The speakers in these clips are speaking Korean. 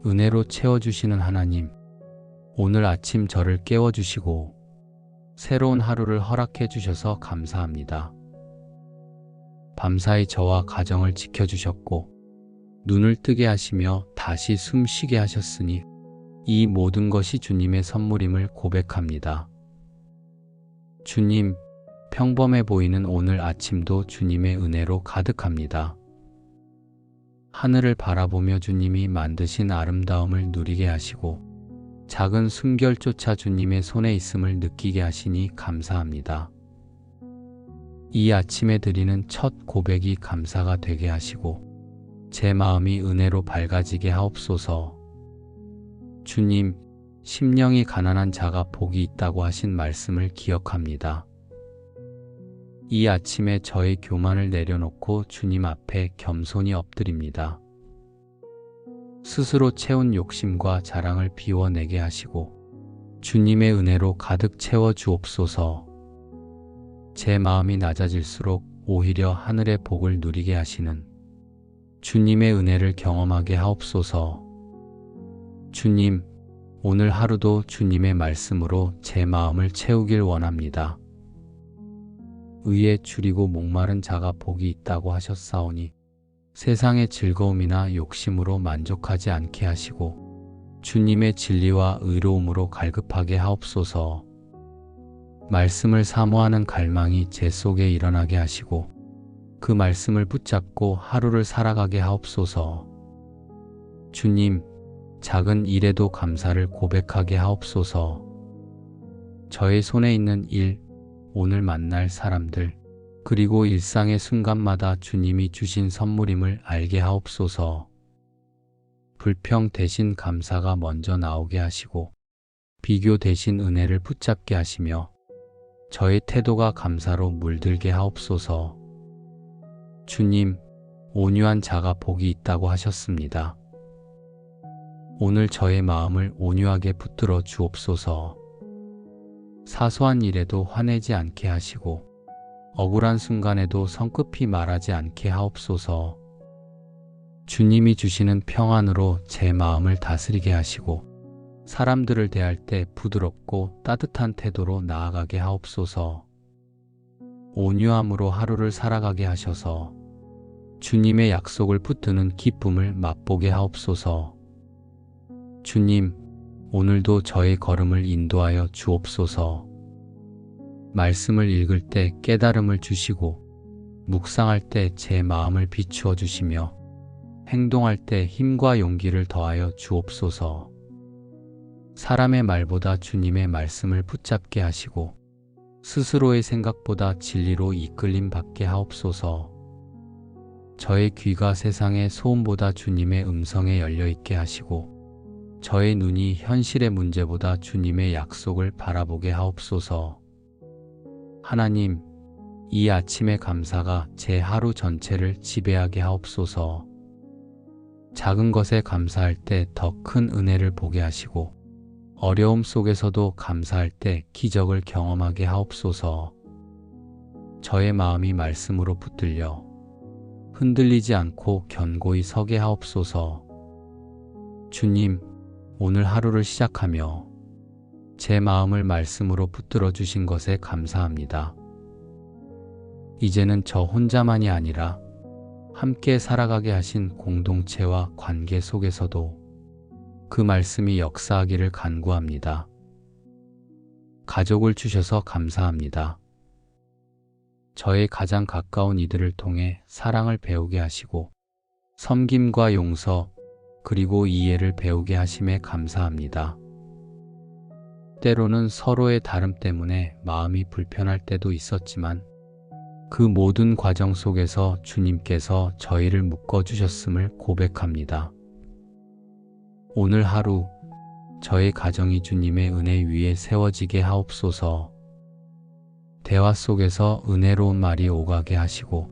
은혜로 채워주시는 하나님, 오늘 아침 저를 깨워주시고 새로운 하루를 허락해 주셔서 감사합니다. 밤사이 저와 가정을 지켜주셨고 눈을 뜨게 하시며 다시 숨 쉬게 하셨으니 이 모든 것이 주님의 선물임을 고백합니다. 주님, 평범해 보이는 오늘 아침도 주님의 은혜로 가득합니다. 하늘을 바라보며 주님이 만드신 아름다움을 누리게 하시고 작은 숨결조차 주님의 손에 있음을 느끼게 하시니 감사합니다. 이 아침에 드리는 첫 고백이 감사가 되게 하시고 제 마음이 은혜로 밝아지게 하옵소서. 주님, 심령이 가난한 자가 복이 있다고 하신 말씀을 기억합니다. 이 아침에 저의 교만을 내려놓고 주님 앞에 겸손히 엎드립니다. 스스로 채운 욕심과 자랑을 비워내게 하시고 주님의 은혜로 가득 채워 주옵소서. 제 마음이 낮아질수록 오히려 하늘의 복을 누리게 하시는 주님의 은혜를 경험하게 하옵소서. 주님, 오늘 하루도 주님의 말씀으로 제 마음을 채우길 원합니다. 의에 줄이고 목마른 자가 복이 있다고 하셨사오니 세상의 즐거움이나 욕심으로 만족하지 않게 하시고 주님의 진리와 의로움으로 갈급하게 하옵소서. 말씀을 사모하는 갈망이 제 속에 일어나게 하시고 그 말씀을 붙잡고 하루를 살아가게 하옵소서. 주님, 작은 일에도 감사를 고백하게 하옵소서. 저의 손에 있는 일, 오늘 만날 사람들, 그리고 일상의 순간마다 주님이 주신 선물임을 알게 하옵소서. 불평 대신 감사가 먼저 나오게 하시고 비교 대신 은혜를 붙잡게 하시며 저의 태도가 감사로 물들게 하옵소서. 주님, 온유한 자가 복이 있다고 하셨습니다. 오늘 저의 마음을 온유하게 붙들어 주옵소서. 사소한 일에도 화내지 않게 하시고 억울한 순간에도 성급히 말하지 않게 하옵소서. 주님이 주시는 평안으로 제 마음을 다스리게 하시고 사람들을 대할 때 부드럽고 따뜻한 태도로 나아가게 하옵소서. 온유함으로 하루를 살아가게 하셔서 주님의 약속을 붙드는 기쁨을 맛보게 하옵소서. 주님, 오늘도 저의 걸음을 인도하여 주옵소서. 말씀을 읽을 때 깨달음을 주시고 묵상할 때 제 마음을 비추어 주시며 행동할 때 힘과 용기를 더하여 주옵소서. 사람의 말보다 주님의 말씀을 붙잡게 하시고 스스로의 생각보다 진리로 이끌림 받게 하옵소서. 저의 귀가 세상의 소음보다 주님의 음성에 열려 있게 하시고 저의 눈이 현실의 문제보다 주님의 약속을 바라보게 하옵소서. 하나님, 이 아침의 감사가 제 하루 전체를 지배하게 하옵소서. 작은 것에 감사할 때 더 큰 은혜를 보게 하시고 어려움 속에서도 감사할 때 기적을 경험하게 하옵소서. 저의 마음이 말씀으로 붙들려 흔들리지 않고 견고히 서게 하옵소서. 주님, 오늘 하루를 시작하며 제 마음을 말씀으로 붙들어 주신 것에 감사합니다. 이제는 저 혼자만이 아니라 함께 살아가게 하신 공동체와 관계 속에서도 그 말씀이 역사하기를 간구합니다. 가족을 주셔서 감사합니다. 저의 가장 가까운 이들을 통해 사랑을 배우게 하시고 섬김과 용서 그리고 이해를 배우게 하심에 감사합니다. 때로는 서로의 다름 때문에 마음이 불편할 때도 있었지만 그 모든 과정 속에서 주님께서 저희를 묶어주셨음을 고백합니다. 오늘 하루 저의 가정이 주님의 은혜 위에 세워지게 하옵소서. 대화 속에서 은혜로운 말이 오가게 하시고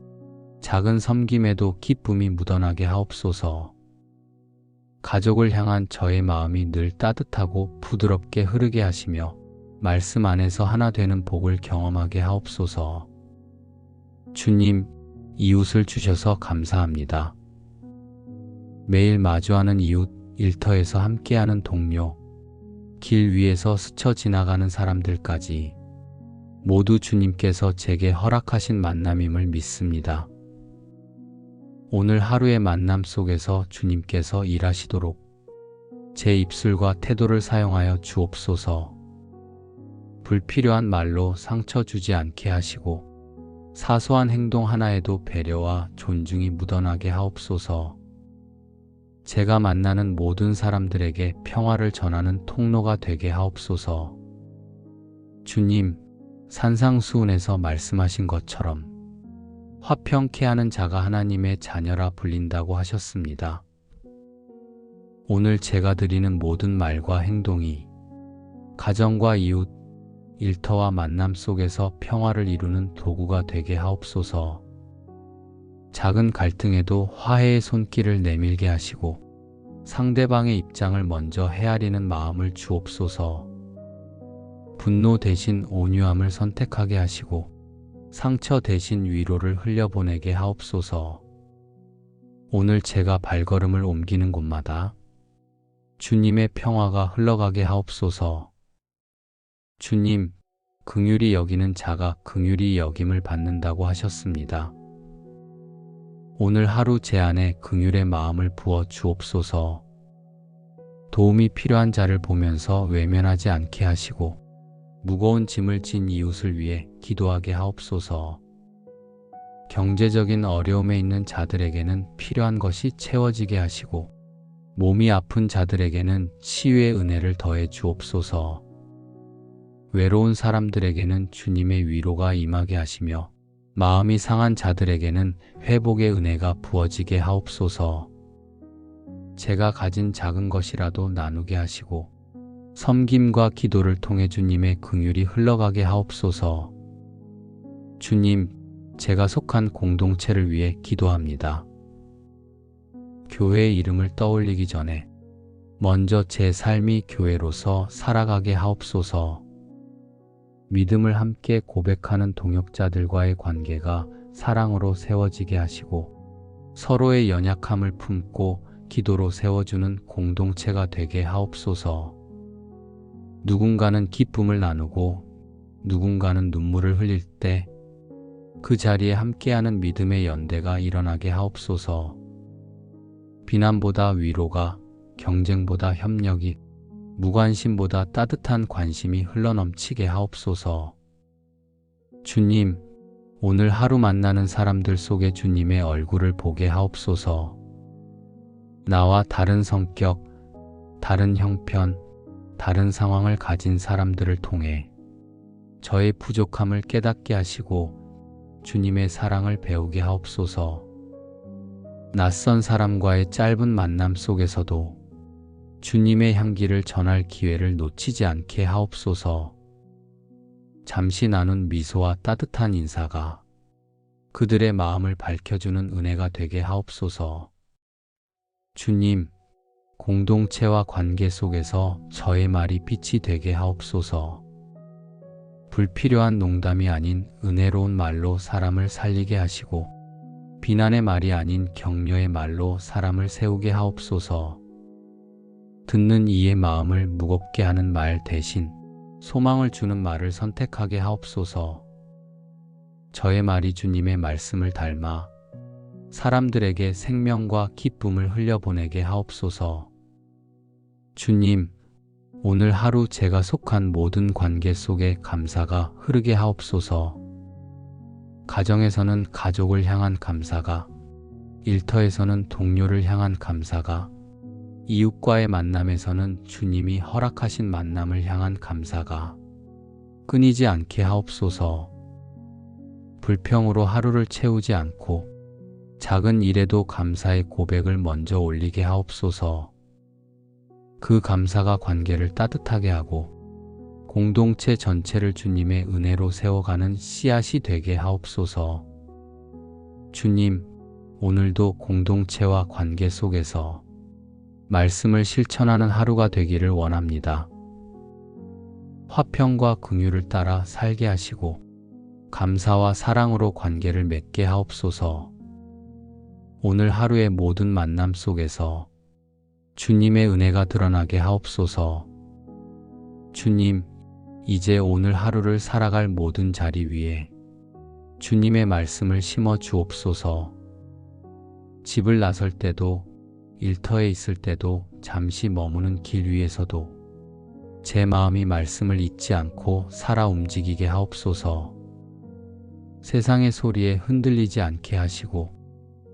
작은 섬김에도 기쁨이 묻어나게 하옵소서. 가족을 향한 저의 마음이 늘 따뜻하고 부드럽게 흐르게 하시며 말씀 안에서 하나 되는 복을 경험하게 하옵소서. 주님, 이웃을 주셔서 감사합니다. 매일 마주하는 이웃, 일터에서 함께하는 동료, 길 위에서 스쳐 지나가는 사람들까지 모두 주님께서 제게 허락하신 만남임을 믿습니다. 오늘 하루의 만남 속에서 주님께서 일하시도록 제 입술과 태도를 사용하여 주옵소서. 불필요한 말로 상처 주지 않게 하시고 사소한 행동 하나에도 배려와 존중이 묻어나게 하옵소서. 제가 만나는 모든 사람들에게 평화를 전하는 통로가 되게 하옵소서. 주님, 산상수훈에서 말씀하신 것처럼 화평케 하는 자가 하나님의 자녀라 불린다고 하셨습니다. 오늘 제가 드리는 모든 말과 행동이 가정과 이웃, 일터와 만남 속에서 평화를 이루는 도구가 되게 하옵소서. 작은 갈등에도 화해의 손길을 내밀게 하시고 상대방의 입장을 먼저 헤아리는 마음을 주옵소서. 분노 대신 온유함을 선택하게 하시고 상처 대신 위로를 흘려보내게 하옵소서. 오늘 제가 발걸음을 옮기는 곳마다 주님의 평화가 흘러가게 하옵소서. 주님, 긍휼히 여기는 자가 긍휼히 여김을 받는다고 하셨습니다. 오늘 하루 제 안에 긍휼의 마음을 부어 주옵소서. 도움이 필요한 자를 보면서 외면하지 않게 하시고 무거운 짐을 진 이웃을 위해 기도하게 하옵소서. 경제적인 어려움에 있는 자들에게는 필요한 것이 채워지게 하시고 몸이 아픈 자들에게는 치유의 은혜를 더해 주옵소서. 외로운 사람들에게는 주님의 위로가 임하게 하시며 마음이 상한 자들에게는 회복의 은혜가 부어지게 하옵소서. 제가 가진 작은 것이라도 나누게 하시고 섬김과 기도를 통해 주님의 긍휼이 흘러가게 하옵소서. 주님, 제가 속한 공동체를 위해 기도합니다. 교회의 이름을 떠올리기 전에 먼저 제 삶이 교회로서 살아가게 하옵소서. 믿음을 함께 고백하는 동역자들과의 관계가 사랑으로 세워지게 하시고 서로의 연약함을 품고 기도로 세워주는 공동체가 되게 하옵소서. 누군가는 기쁨을 나누고 누군가는 눈물을 흘릴 때 그 자리에 함께하는 믿음의 연대가 일어나게 하옵소서. 비난보다 위로가, 경쟁보다 협력이, 무관심보다 따뜻한 관심이 흘러넘치게 하옵소서. 주님, 오늘 하루 만나는 사람들 속에 주님의 얼굴을 보게 하옵소서. 나와 다른 성격, 다른 형편, 다른 상황을 가진 사람들을 통해 저의 부족함을 깨닫게 하시고 주님의 사랑을 배우게 하옵소서. 낯선 사람과의 짧은 만남 속에서도 주님의 향기를 전할 기회를 놓치지 않게 하옵소서. 잠시 나눈 미소와 따뜻한 인사가 그들의 마음을 밝혀주는 은혜가 되게 하옵소서. 주님, 공동체와 관계 속에서 저의 말이 빛이 되게 하옵소서. 불필요한 농담이 아닌 은혜로운 말로 사람을 살리게 하시고 비난의 말이 아닌 격려의 말로 사람을 세우게 하옵소서. 듣는 이의 마음을 무겁게 하는 말 대신 소망을 주는 말을 선택하게 하옵소서. 저의 말이 주님의 말씀을 닮아 사람들에게 생명과 기쁨을 흘려보내게 하옵소서. 주님, 오늘 하루 제가 속한 모든 관계 속에 감사가 흐르게 하옵소서. 가정에서는 가족을 향한 감사가, 일터에서는 동료를 향한 감사가, 이웃과의 만남에서는 주님이 허락하신 만남을 향한 감사가 끊이지 않게 하옵소서. 불평으로 하루를 채우지 않고 작은 일에도 감사의 고백을 먼저 올리게 하옵소서. 그 감사가 관계를 따뜻하게 하고 공동체 전체를 주님의 은혜로 세워가는 씨앗이 되게 하옵소서. 주님, 오늘도 공동체와 관계 속에서 말씀을 실천하는 하루가 되기를 원합니다. 화평과 긍휼을 따라 살게 하시고 감사와 사랑으로 관계를 맺게 하옵소서. 오늘 하루의 모든 만남 속에서 주님의 은혜가 드러나게 하옵소서. 주님, 이제 오늘 하루를 살아갈 모든 자리 위에 주님의 말씀을 심어 주옵소서. 집을 나설 때도, 일터에 있을 때도, 잠시 머무는 길 위에서도 제 마음이 말씀을 잊지 않고 살아 움직이게 하옵소서. 세상의 소리에 흔들리지 않게 하시고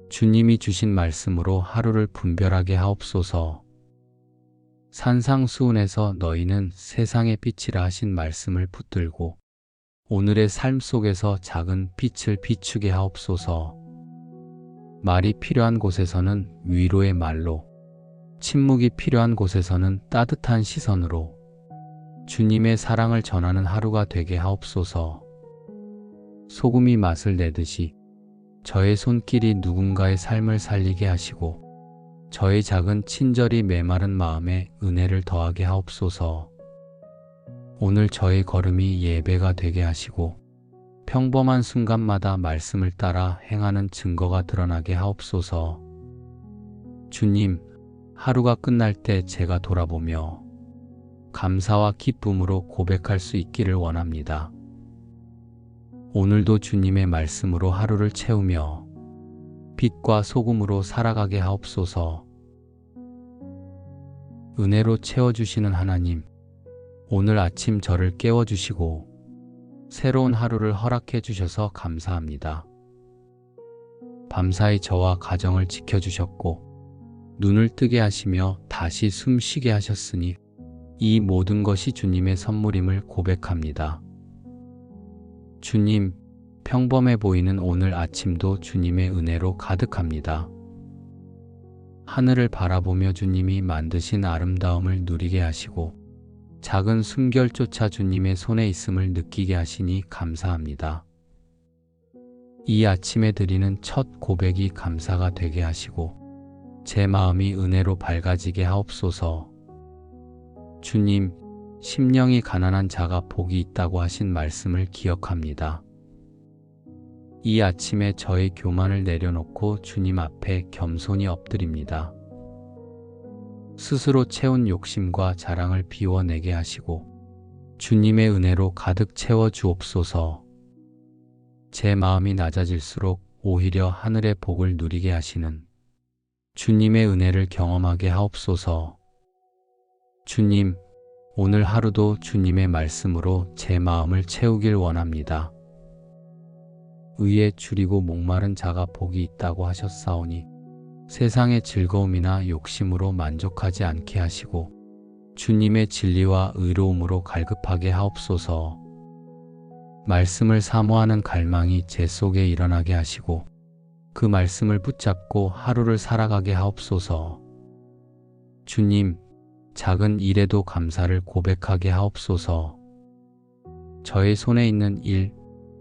주님이 주신 말씀으로 하루를 분별하게 하옵소서. 산상수훈에서 너희는 세상의 빛이라 하신 말씀을 붙들고 오늘의 삶 속에서 작은 빛을 비추게 하옵소서. 말이 필요한 곳에서는 위로의 말로, 침묵이 필요한 곳에서는 따뜻한 시선으로 주님의 사랑을 전하는 하루가 되게 하옵소서. 소금이 맛을 내듯이 저의 손길이 누군가의 삶을 살리게 하시고 저의 작은 친절이 메마른 마음에 은혜를 더하게 하옵소서. 오늘 저의 걸음이 예배가 되게 하시고 평범한 순간마다 말씀을 따라 행하는 증거가 드러나게 하옵소서. 주님, 하루가 끝날 때 제가 돌아보며 감사와 기쁨으로 고백할 수 있기를 원합니다. 오늘도 주님의 말씀으로 하루를 채우며 빛과 소금으로 살아가게 하옵소서. 은혜로 채워주시는 하나님, 오늘 아침 저를 깨워주시고 새로운 하루를 허락해 주셔서 감사합니다. 밤사이 저와 가정을 지켜주셨고 눈을 뜨게 하시며 다시 숨 쉬게 하셨으니 이 모든 것이 주님의 선물임을 고백합니다. 주님, 평범해 보이는 오늘 아침도 주님의 은혜로 가득합니다. 하늘을 바라보며 주님이 만드신 아름다움을 누리게 하시고 작은 숨결조차 주님의 손에 있음을 느끼게 하시니 감사합니다. 이 아침에 드리는 첫 고백이 감사가 되게 하시고 제 마음이 은혜로 밝아지게 하옵소서. 주님, 심령이 가난한 자가 복이 있다고 하신 말씀을 기억합니다. 이 아침에 저의 교만을 내려놓고 주님 앞에 겸손히 엎드립니다. 스스로 채운 욕심과 자랑을 비워내게 하시고 주님의 은혜로 가득 채워 주옵소서. 제 마음이 낮아질수록 오히려 하늘의 복을 누리게 하시는 주님의 은혜를 경험하게 하옵소서. 주님, 오늘 하루도 주님의 말씀으로 제 마음을 채우길 원합니다. 의에 줄이고 목마른 자가 복이 있다고 하셨사오니 세상의 즐거움이나 욕심으로 만족하지 않게 하시고 주님의 진리와 의로움으로 갈급하게 하옵소서. 말씀을 사모하는 갈망이 제 속에 일어나게 하시고 그 말씀을 붙잡고 하루를 살아가게 하옵소서. 주님, 작은 일에도 감사를 고백하게 하옵소서. 저의 손에 있는 일,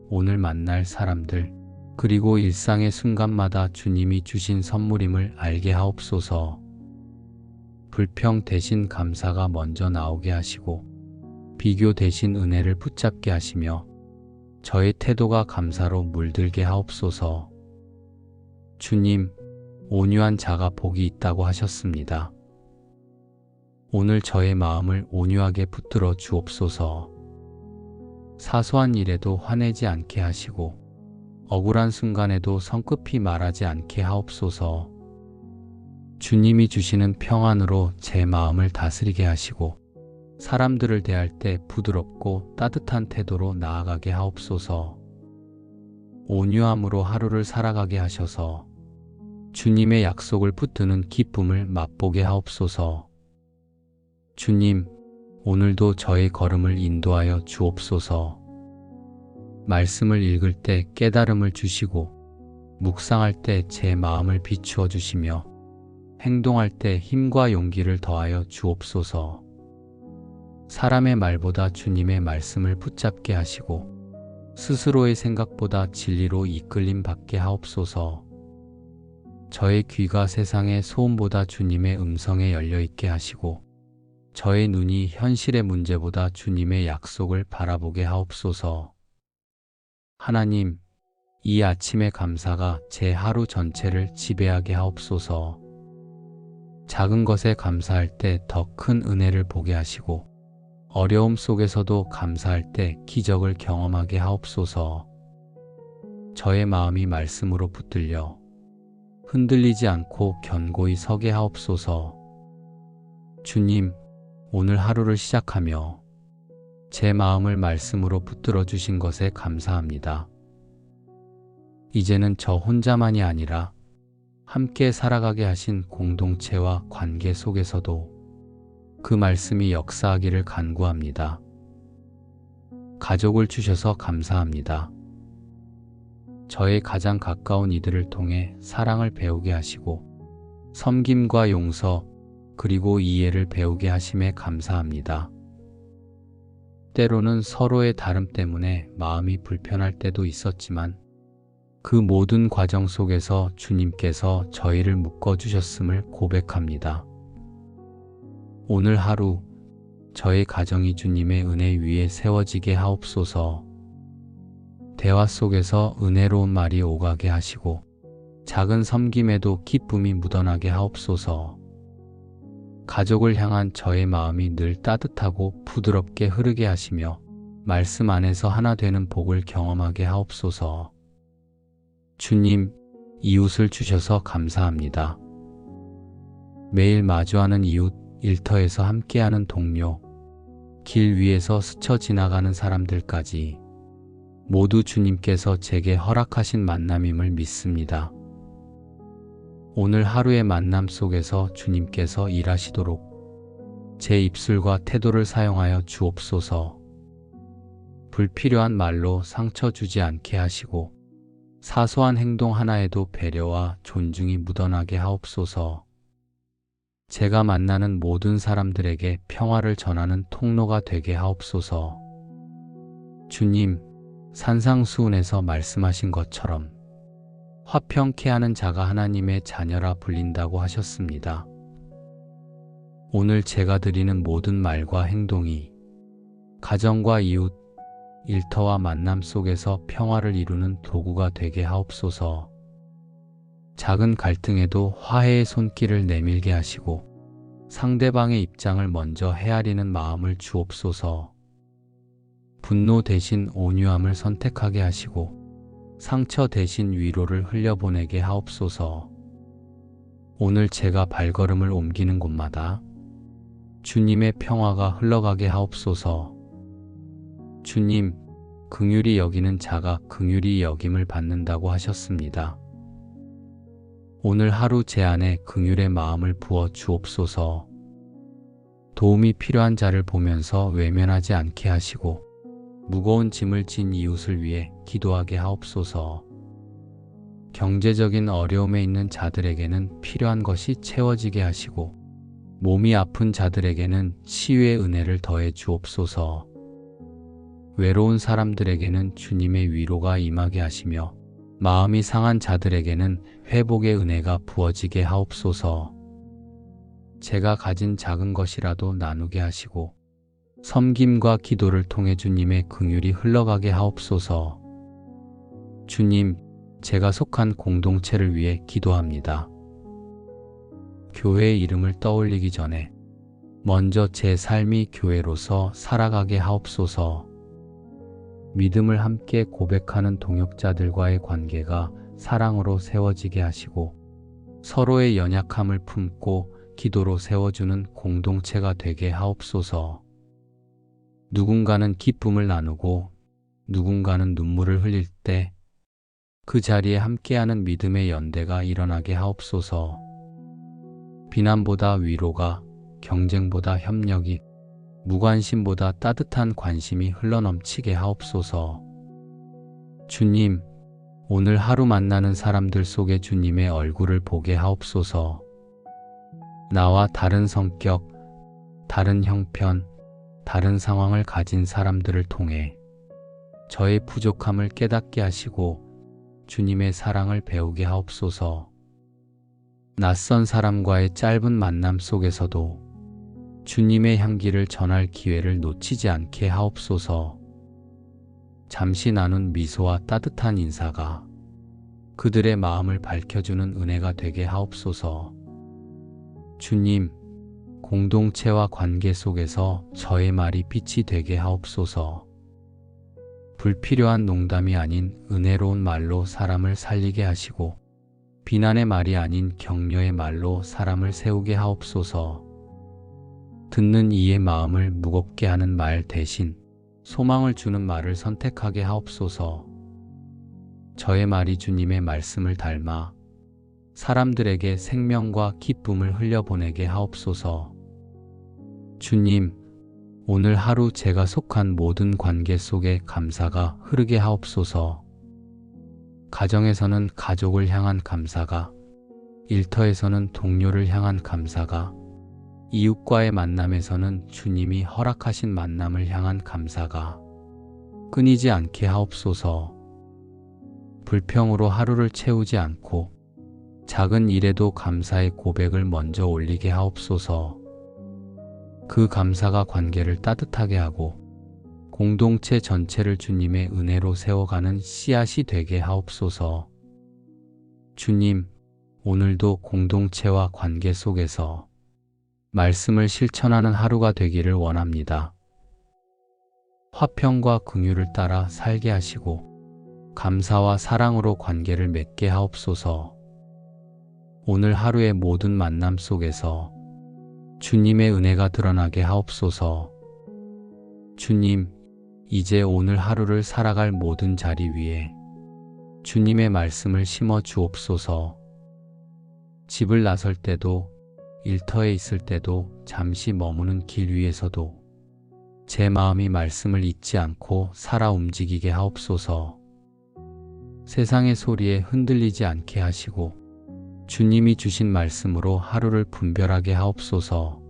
오늘 만날 사람들, 그리고 일상의 순간마다 주님이 주신 선물임을 알게 하옵소서. 불평 대신 감사가 먼저 나오게 하시고 비교 대신 은혜를 붙잡게 하시며 저의 태도가 감사로 물들게 하옵소서. 주님, 온유한 자가 복이 있다고 하셨습니다. 오늘 저의 마음을 온유하게 붙들어 주옵소서. 사소한 일에도 화내지 않게 하시고 억울한 순간에도 성급히 말하지 않게 하옵소서. 주님이 주시는 평안으로 제 마음을 다스리게 하시고 사람들을 대할 때 부드럽고 따뜻한 태도로 나아가게 하옵소서. 온유함으로 하루를 살아가게 하셔서 주님의 약속을 붙드는 기쁨을 맛보게 하옵소서. 주님, 오늘도 저의 걸음을 인도하여 주옵소서. 말씀을 읽을 때 깨달음을 주시고 묵상할 때 제 마음을 비추어 주시며 행동할 때 힘과 용기를 더하여 주옵소서. 사람의 말보다 주님의 말씀을 붙잡게 하시고 스스로의 생각보다 진리로 이끌림 받게 하옵소서. 저의 귀가 세상의 소음보다 주님의 음성에 열려 있게 하시고 저의 눈이 현실의 문제보다 주님의 약속을 바라보게 하옵소서. 하나님, 이 아침의 감사가 제 하루 전체를 지배하게 하옵소서. 작은 것에 감사할 때 더 큰 은혜를 보게 하시고 어려움 속에서도 감사할 때 기적을 경험하게 하옵소서. 저의 마음이 말씀으로 붙들려 흔들리지 않고 견고히 서게 하옵소서. 주님, 오늘 하루를 시작하며 제 마음을 말씀으로 붙들어 주신 것에 감사합니다. 이제는 저 혼자만이 아니라 함께 살아가게 하신 공동체와 관계 속에서도 그 말씀이 역사하기를 간구합니다. 가족을 주셔서 감사합니다. 저의 가장 가까운 이들을 통해 사랑을 배우게 하시고 섬김과 용서 그리고 이해를 배우게 하심에 감사합니다. 때로는 서로의 다름 때문에 마음이 불편할 때도 있었지만 그 모든 과정 속에서 주님께서 저희를 묶어주셨음을 고백합니다. 오늘 하루 저의 가정이 주님의 은혜 위에 세워지게 하옵소서. 대화 속에서 은혜로운 말이 오가게 하시고 작은 섬김에도 기쁨이 묻어나게 하옵소서. 가족을 향한 저의 마음이 늘 따뜻하고 부드럽게 흐르게 하시며 말씀 안에서 하나 되는 복을 경험하게 하옵소서. 주님, 이웃을 주셔서 감사합니다. 매일 마주하는 이웃, 일터에서 함께하는 동료, 길 위에서 스쳐 지나가는 사람들까지 모두 주님께서 제게 허락하신 만남임을 믿습니다. 오늘 하루의 만남 속에서 주님께서 일하시도록 제 입술과 태도를 사용하여 주옵소서. 불필요한 말로 상처 주지 않게 하시고 사소한 행동 하나에도 배려와 존중이 묻어나게 하옵소서. 제가 만나는 모든 사람들에게 평화를 전하는 통로가 되게 하옵소서. 주님, 산상수훈에서 말씀하신 것처럼 화평케 하는 자가 하나님의 자녀라 불린다고 하셨습니다. 오늘 제가 드리는 모든 말과 행동이 가정과 이웃, 일터와 만남 속에서 평화를 이루는 도구가 되게 하옵소서. 작은 갈등에도 화해의 손길을 내밀게 하시고 상대방의 입장을 먼저 헤아리는 마음을 주옵소서. 분노 대신 온유함을 선택하게 하시고 상처 대신 위로를 흘려보내게 하옵소서. 오늘 제가 발걸음을 옮기는 곳마다 주님의 평화가 흘러가게 하옵소서. 주님, 긍휼히 여기는 자가 긍휼히 여김을 받는다고 하셨습니다. 오늘 하루 제 안에 긍휼의 마음을 부어 주옵소서. 도움이 필요한 자를 보면서 외면하지 않게 하시고 무거운 짐을 진 이웃을 위해 기도하게 하옵소서. 경제적인 어려움에 있는 자들에게는 필요한 것이 채워지게 하시고 몸이 아픈 자들에게는 치유의 은혜를 더해 주옵소서. 외로운 사람들에게는 주님의 위로가 임하게 하시며 마음이 상한 자들에게는 회복의 은혜가 부어지게 하옵소서. 제가 가진 작은 것이라도 나누게 하시고 섬김과 기도를 통해 주님의 긍휼이 흘러가게 하옵소서. 주님, 제가 속한 공동체를 위해 기도합니다. 교회의 이름을 떠올리기 전에 먼저 제 삶이 교회로서 살아가게 하옵소서. 믿음을 함께 고백하는 동역자들과의 관계가 사랑으로 세워지게 하시고 서로의 연약함을 품고 기도로 세워주는 공동체가 되게 하옵소서. 누군가는 기쁨을 나누고 누군가는 눈물을 흘릴 때 그 자리에 함께하는 믿음의 연대가 일어나게 하옵소서. 비난보다 위로가, 경쟁보다 협력이, 무관심보다 따뜻한 관심이 흘러넘치게 하옵소서. 주님, 오늘 하루 만나는 사람들 속에 주님의 얼굴을 보게 하옵소서. 나와 다른 성격, 다른 형편, 다른 상황을 가진 사람들을 통해 저의 부족함을 깨닫게 하시고 주님의 사랑을 배우게 하옵소서. 낯선 사람과의 짧은 만남 속에서도 주님의 향기를 전할 기회를 놓치지 않게 하옵소서. 잠시 나눈 미소와 따뜻한 인사가 그들의 마음을 밝혀주는 은혜가 되게 하옵소서. 주님, 공동체와 관계 속에서 저의 말이 빛이 되게 하옵소서. 불필요한 농담이 아닌 은혜로운 말로 사람을 살리게 하시고, 비난의 말이 아닌 격려의 말로 사람을 세우게 하옵소서. 듣는 이의 마음을 무겁게 하는 말 대신 소망을 주는 말을 선택하게 하옵소서. 저의 말이 주님의 말씀을 닮아 사람들에게 생명과 기쁨을 흘려보내게 하옵소서. 주님, 오늘 하루 제가 속한 모든 관계 속에 감사가 흐르게 하옵소서. 가정에서는 가족을 향한 감사가, 일터에서는 동료를 향한 감사가, 이웃과의 만남에서는 주님이 허락하신 만남을 향한 감사가 끊이지 않게 하옵소서. 불평으로 하루를 채우지 않고 작은 일에도 감사의 고백을 먼저 올리게 하옵소서. 그 감사가 관계를 따뜻하게 하고 공동체 전체를 주님의 은혜로 세워가는 씨앗이 되게 하옵소서. 주님, 오늘도 공동체와 관계 속에서 말씀을 실천하는 하루가 되기를 원합니다. 화평과 긍휼을 따라 살게 하시고 감사와 사랑으로 관계를 맺게 하옵소서. 오늘 하루의 모든 만남 속에서 주님의 은혜가 드러나게 하옵소서. 주님, 이제 오늘 하루를 살아갈 모든 자리 위에 주님의 말씀을 심어 주옵소서. 집을 나설 때도, 일터에 있을 때도, 잠시 머무는 길 위에서도 제 마음이 말씀을 잊지 않고 살아 움직이게 하옵소서. 세상의 소리에 흔들리지 않게 하시고 주님이 주신 말씀으로 하루를 분별하게 하옵소서.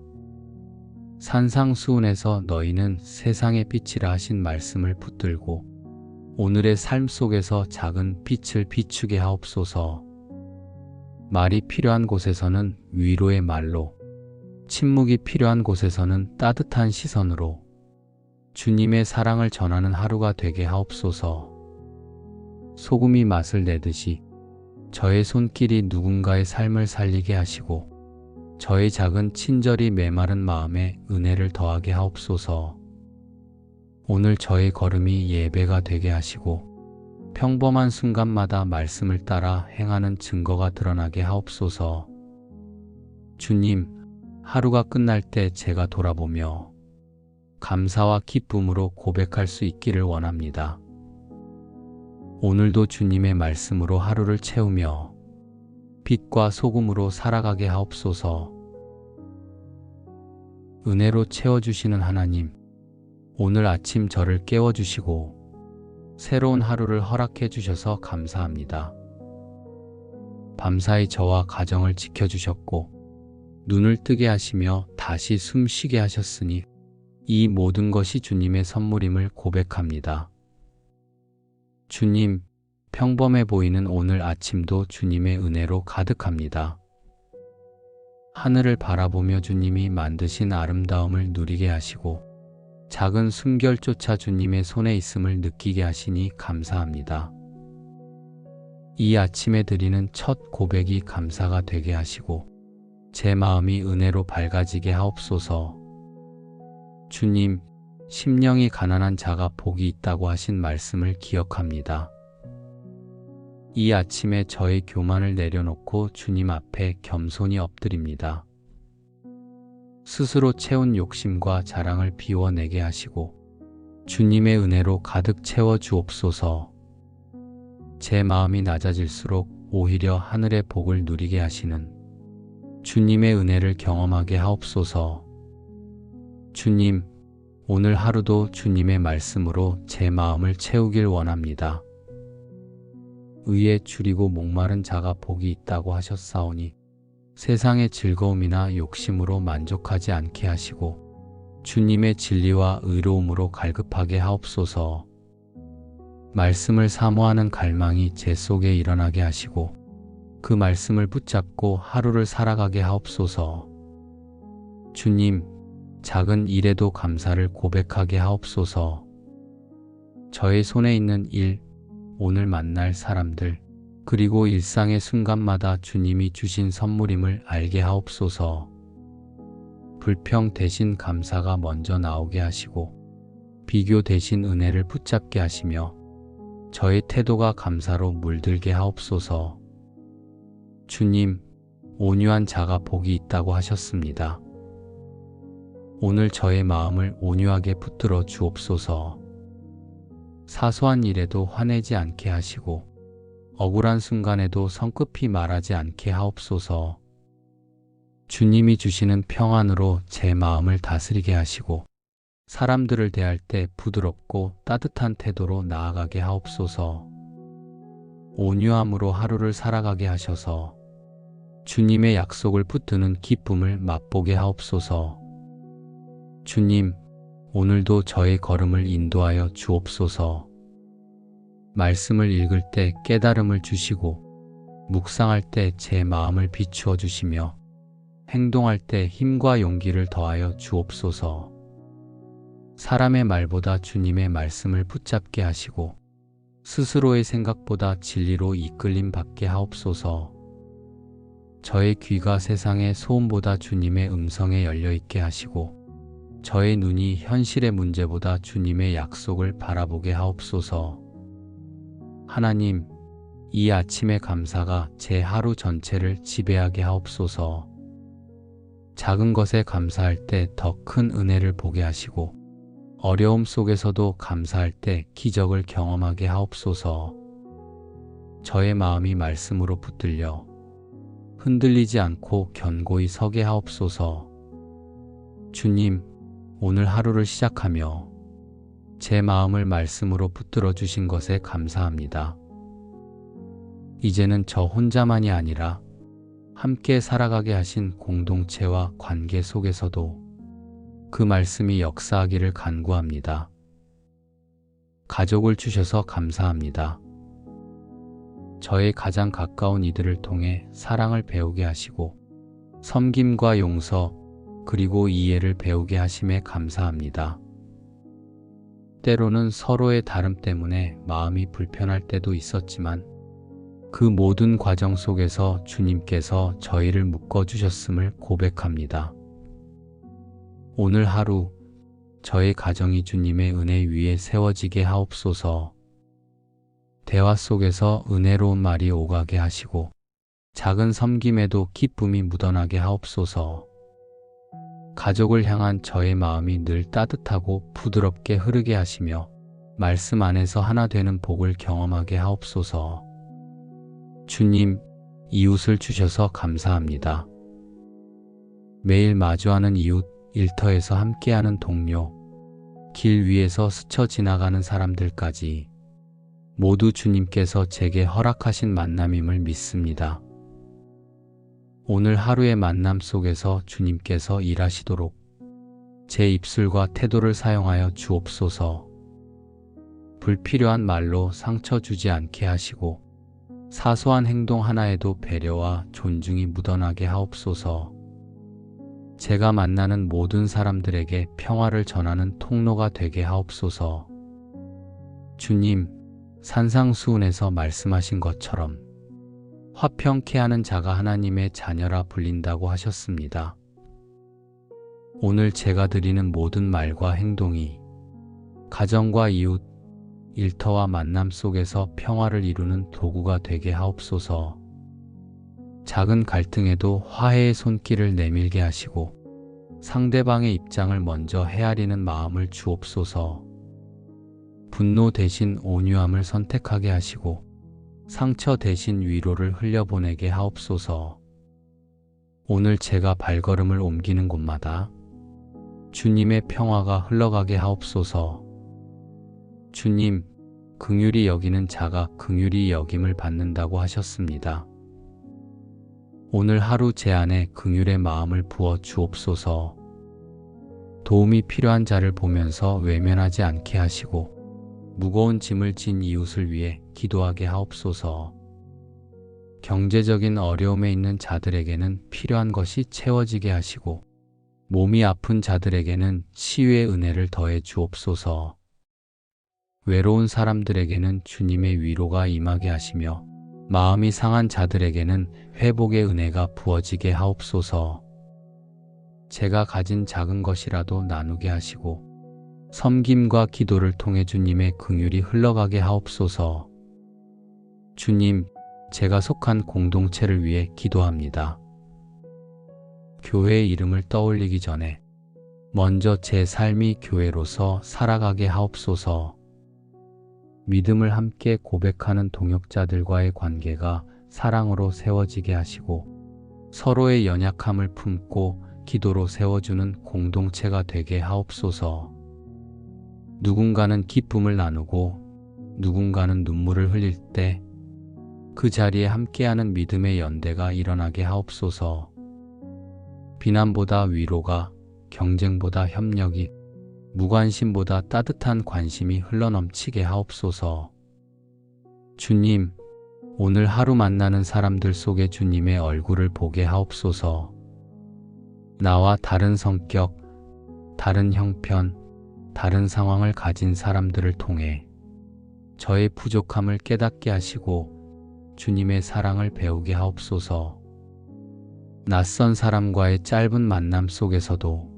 산상수훈에서 너희는 세상의 빛이라 하신 말씀을 붙들고 오늘의 삶 속에서 작은 빛을 비추게 하옵소서. 말이 필요한 곳에서는 위로의 말로, 침묵이 필요한 곳에서는 따뜻한 시선으로 주님의 사랑을 전하는 하루가 되게 하옵소서. 소금이 맛을 내듯이 저의 손길이 누군가의 삶을 살리게 하시고 저의 작은 친절이 메마른 마음에 은혜를 더하게 하옵소서. 오늘 저의 걸음이 예배가 되게 하시고 평범한 순간마다 말씀을 따라 행하는 증거가 드러나게 하옵소서. 주님, 하루가 끝날 때 제가 돌아보며 감사와 기쁨으로 고백할 수 있기를 원합니다. 오늘도 주님의 말씀으로 하루를 채우며 빛과 소금으로 살아가게 하옵소서. 은혜로 채워주시는 하나님, 오늘 아침 저를 깨워주시고 새로운 하루를 허락해 주셔서 감사합니다. 밤사이 저와 가정을 지켜주셨고 눈을 뜨게 하시며 다시 숨쉬게 하셨으니 이 모든 것이 주님의 선물임을 고백합니다. 주님, 평범해 보이는 오늘 아침도 주님의 은혜로 가득합니다. 하늘을 바라보며 주님이 만드신 아름다움을 누리게 하시고 작은 숨결조차 주님의 손에 있음을 느끼게 하시니 감사합니다. 이 아침에 드리는 첫 고백이 감사가 되게 하시고 제 마음이 은혜로 밝아지게 하옵소서. 주님, 심령이 가난한 자가 복이 있다고 하신 말씀을 기억합니다. 이 아침에 저의 교만을 내려놓고 주님 앞에 겸손히 엎드립니다. 스스로 채운 욕심과 자랑을 비워내게 하시고 주님의 은혜로 가득 채워 주옵소서. 제 마음이 낮아질수록 오히려 하늘의 복을 누리게 하시는 주님의 은혜를 경험하게 하옵소서. 주님, 오늘 하루도 주님의 말씀으로 제 마음을 채우길 원합니다. 의에 줄이고 목마른 자가 복이 있다고 하셨사오니 세상의 즐거움이나 욕심으로 만족하지 않게 하시고 주님의 진리와 의로움으로 갈급하게 하옵소서. 말씀을 사모하는 갈망이 제 속에 일어나게 하시고 그 말씀을 붙잡고 하루를 살아가게 하옵소서. 주님, 작은 일에도 감사를 고백하게 하옵소서. 저의 손에 있는 일, 오늘 만날 사람들, 그리고 일상의 순간마다 주님이 주신 선물임을 알게 하옵소서. 불평 대신 감사가 먼저 나오게 하시고 비교 대신 은혜를 붙잡게 하시며 저의 태도가 감사로 물들게 하옵소서. 주님, 온유한 자가 복이 있다고 하셨습니다. 오늘 저의 마음을 온유하게 붙들어 주옵소서. 사소한 일에도 화내지 않게 하시고 억울한 순간에도 성급히 말하지 않게 하옵소서. 주님이 주시는 평안으로 제 마음을 다스리게 하시고 사람들을 대할 때 부드럽고 따뜻한 태도로 나아가게 하옵소서. 온유함으로 하루를 살아가게 하셔서 주님의 약속을 붙드는 기쁨을 맛보게 하옵소서. 주님, 오늘도 저의 걸음을 인도하여 주옵소서. 말씀을 읽을 때 깨달음을 주시고 묵상할 때 제 마음을 비추어 주시며 행동할 때 힘과 용기를 더하여 주옵소서. 사람의 말보다 주님의 말씀을 붙잡게 하시고 스스로의 생각보다 진리로 이끌림 받게 하옵소서. 저의 귀가 세상의 소음보다 주님의 음성에 열려 있게 하시고 저의 눈이 현실의 문제보다 주님의 약속을 바라보게 하옵소서. 하나님, 이 아침의 감사가 제 하루 전체를 지배하게 하옵소서. 작은 것에 감사할 때 더 큰 은혜를 보게 하시고 어려움 속에서도 감사할 때 기적을 경험하게 하옵소서. 저의 마음이 말씀으로 붙들려 흔들리지 않고 견고히 서게 하옵소서. 주님, 오늘 하루를 시작하며 제 마음을 말씀으로 붙들어 주신 것에 감사합니다. 이제는 저 혼자만이 아니라 함께 살아가게 하신 공동체와 관계 속에서도 그 말씀이 역사하기를 간구합니다. 가족을 주셔서 감사합니다. 저의 가장 가까운 이들을 통해 사랑을 배우게 하시고 섬김과 용서 그리고 이해를 배우게 하심에 감사합니다. 때로는 서로의 다름 때문에 마음이 불편할 때도 있었지만 그 모든 과정 속에서 주님께서 저희를 묶어주셨음을 고백합니다. 오늘 하루 저의 가정이 주님의 은혜 위에 세워지게 하옵소서. 대화 속에서 은혜로운 말이 오가게 하시고 작은 섬김에도 기쁨이 묻어나게 하옵소서. 가족을 향한 저의 마음이 늘 따뜻하고 부드럽게 흐르게 하시며 말씀 안에서 하나 되는 복을 경험하게 하옵소서. 주님, 이웃을 주셔서 감사합니다. 매일 마주하는 이웃, 일터에서 함께하는 동료, 길 위에서 스쳐 지나가는 사람들까지 모두 주님께서 제게 허락하신 만남임을 믿습니다. 오늘 하루의 만남 속에서 주님께서 일하시도록 제 입술과 태도를 사용하여 주옵소서. 불필요한 말로 상처 주지 않게 하시고 사소한 행동 하나에도 배려와 존중이 묻어나게 하옵소서. 제가 만나는 모든 사람들에게 평화를 전하는 통로가 되게 하옵소서. 주님, 산상수훈에서 말씀하신 것처럼 화평케 하는 자가 하나님의 자녀라 불린다고 하셨습니다. 오늘 제가 드리는 모든 말과 행동이 가정과 이웃, 일터와 만남 속에서 평화를 이루는 도구가 되게 하옵소서. 작은 갈등에도 화해의 손길을 내밀게 하시고 상대방의 입장을 먼저 헤아리는 마음을 주옵소서. 분노 대신 온유함을 선택하게 하시고 상처 대신 위로를 흘려보내게 하옵소서. 오늘 제가 발걸음을 옮기는 곳마다 주님의 평화가 흘러가게 하옵소서. 주님, 긍휼히 여기는 자가 긍휼히 여김을 받는다고 하셨습니다. 오늘 하루 제 안에 긍휼의 마음을 부어 주옵소서. 도움이 필요한 자를 보면서 외면하지 않게 하시고 무거운 짐을 진 이웃을 위해 기도하게 하옵소서. 경제적인 어려움에 있는 자들에게는 필요한 것이 채워지게 하시고 몸이 아픈 자들에게는 치유의 은혜를 더해 주옵소서. 외로운 사람들에게는 주님의 위로가 임하게 하시며 마음이 상한 자들에게는 회복의 은혜가 부어지게 하옵소서. 제가 가진 작은 것이라도 나누게 하시고 섬김과 기도를 통해 주님의 긍휼이 흘러가게 하옵소서. 주님, 제가 속한 공동체를 위해 기도합니다. 교회의 이름을 떠올리기 전에 먼저 제 삶이 교회로서 살아가게 하옵소서. 믿음을 함께 고백하는 동역자들과의 관계가 사랑으로 세워지게 하시고 서로의 연약함을 품고 기도로 세워주는 공동체가 되게 하옵소서. 누군가는 기쁨을 나누고 누군가는 눈물을 흘릴 때 그 자리에 함께하는 믿음의 연대가 일어나게 하옵소서. 비난보다 위로가, 경쟁보다 협력이, 무관심보다 따뜻한 관심이 흘러넘치게 하옵소서. 주님, 오늘 하루 만나는 사람들 속에 주님의 얼굴을 보게 하옵소서. 나와 다른 성격, 다른 형편, 다른 상황을 가진 사람들을 통해 저의 부족함을 깨닫게 하시고 주님의 사랑을 배우게 하옵소서. 낯선 사람과의 짧은 만남 속에서도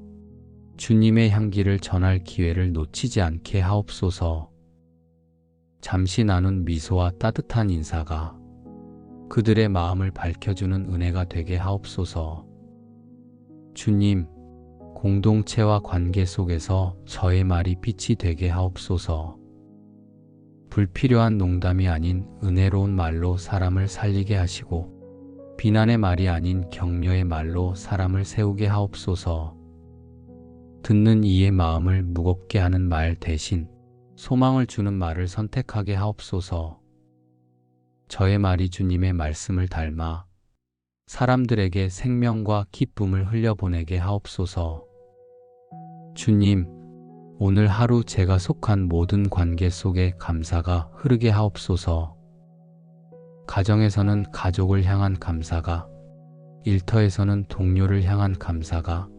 주님의 향기를 전할 기회를 놓치지 않게 하옵소서. 잠시 나눈 미소와 따뜻한 인사가 그들의 마음을 밝혀주는 은혜가 되게 하옵소서. 주님, 공동체와 관계 속에서 저의 말이 빛이 되게 하옵소서. 불필요한 농담이 아닌 은혜로운 말로 사람을 살리게 하시고 비난의 말이 아닌 격려의 말로 사람을 세우게 하옵소서. 듣는 이의 마음을 무겁게 하는 말 대신 소망을 주는 말을 선택하게 하옵소서. 저의 말이 주님의 말씀을 닮아 사람들에게 생명과 기쁨을 흘려보내게 하옵소서. 주님, 오늘 하루 제가 속한 모든 관계 속에 감사가 흐르게 하옵소서. 가정에서는 가족을 향한 감사가, 일터에서는 동료를 향한 감사가,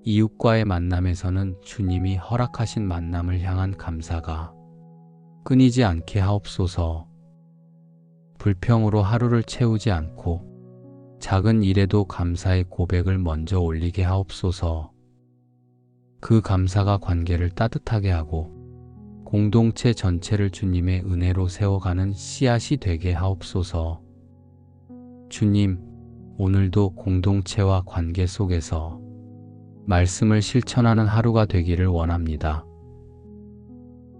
이웃과의 만남에서는 주님이 허락하신 만남을 향한 감사가 끊이지 않게 하옵소서. 불평으로 하루를 채우지 않고 작은 일에도 감사의 고백을 먼저 올리게 하옵소서. 그 감사가 관계를 따뜻하게 하고 공동체 전체를 주님의 은혜로 세워가는 씨앗이 되게 하옵소서. 주님, 오늘도 공동체와 관계 속에서 말씀을 실천하는 하루가 되기를 원합니다.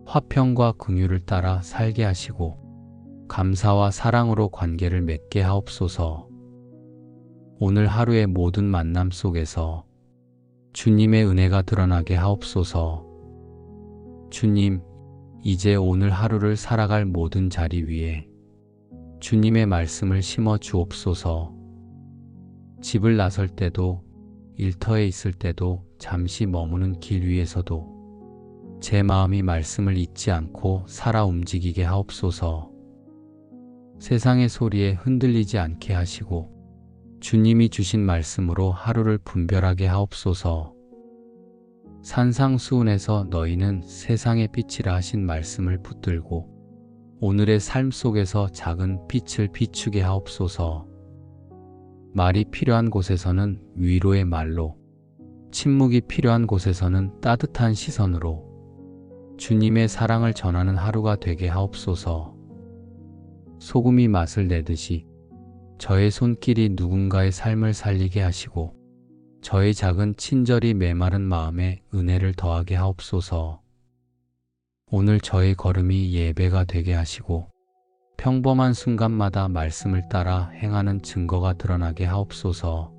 화평과 긍휼을 따라 살게 하시고 감사와 사랑으로 관계를 맺게 하옵소서. 오늘 하루의 모든 만남 속에서 주님의 은혜가 드러나게 하옵소서. 주님, 이제 오늘 하루를 살아갈 모든 자리 위에 주님의 말씀을 심어 주옵소서. 집을 나설 때도, 일터에 있을 때도, 잠시 머무는 길 위에서도 제 마음이 말씀을 잊지 않고 살아 움직이게 하옵소서. 세상의 소리에 흔들리지 않게 하시고 주님이 주신 말씀으로 하루를 분별하게 하옵소서. 산상수훈에서 너희는 세상의 빛이라 하신 말씀을 붙들고 오늘의 삶 속에서 작은 빛을 비추게 하옵소서. 말이 필요한 곳에서는 위로의 말로, 침묵이 필요한 곳에서는 따뜻한 시선으로 주님의 사랑을 전하는 하루가 되게 하옵소서. 소금이 맛을 내듯이 저의 손길이 누군가의 삶을 살리게 하시고 저의 작은 친절이 메마른 마음에 은혜를 더하게 하옵소서. 오늘 저의 걸음이 예배가 되게 하시고 평범한 순간마다 말씀을 따라 행하는 증거가 드러나게 하옵소서.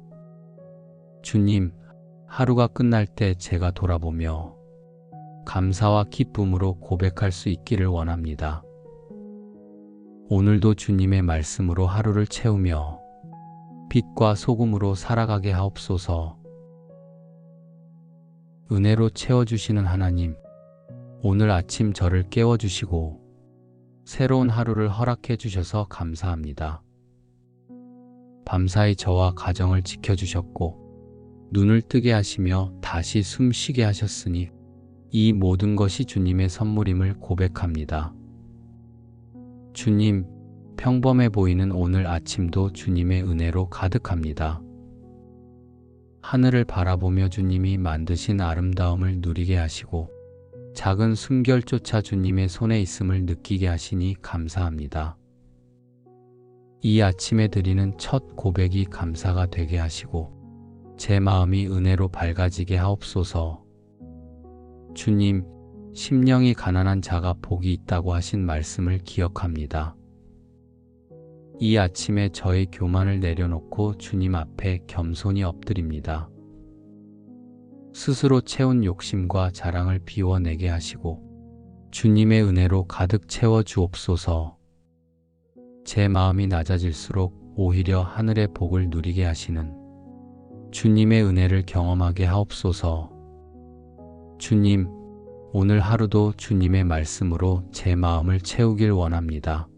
주님, 하루가 끝날 때 제가 돌아보며 감사와 기쁨으로 고백할 수 있기를 원합니다. 오늘도 주님의 말씀으로 하루를 채우며 빛과 소금으로 살아가게 하옵소서. 은혜로 채워주시는 하나님, 오늘 아침 저를 깨워주시고 새로운 하루를 허락해 주셔서 감사합니다. 밤사이 저와 가정을 지켜주셨고 눈을 뜨게 하시며 다시 숨쉬게 하셨으니 이 모든 것이 주님의 선물임을 고백합니다. 주님, 평범해 보이는 오늘 아침도 주님의 은혜로 가득합니다. 하늘을 바라보며 주님이 만드신 아름다움을 누리게 하시고 작은 숨결조차 주님의 손에 있음을 느끼게 하시니 감사합니다. 이 아침에 드리는 첫 고백이 감사가 되게 하시고 제 마음이 은혜로 밝아지게 하옵소서. 주님, 심령이 가난한 자가 복이 있다고 하신 말씀을 기억합니다. 이 아침에 저의 교만을 내려놓고 주님 앞에 겸손히 엎드립니다. 스스로 채운 욕심과 자랑을 비워내게 하시고 주님의 은혜로 가득 채워 주옵소서. 제 마음이 낮아질수록 오히려 하늘의 복을 누리게 하시는 주님의 은혜를 경험하게 하옵소서. 주님, 오늘 하루도 주님의 말씀으로 제 마음을 채우길 원합니다.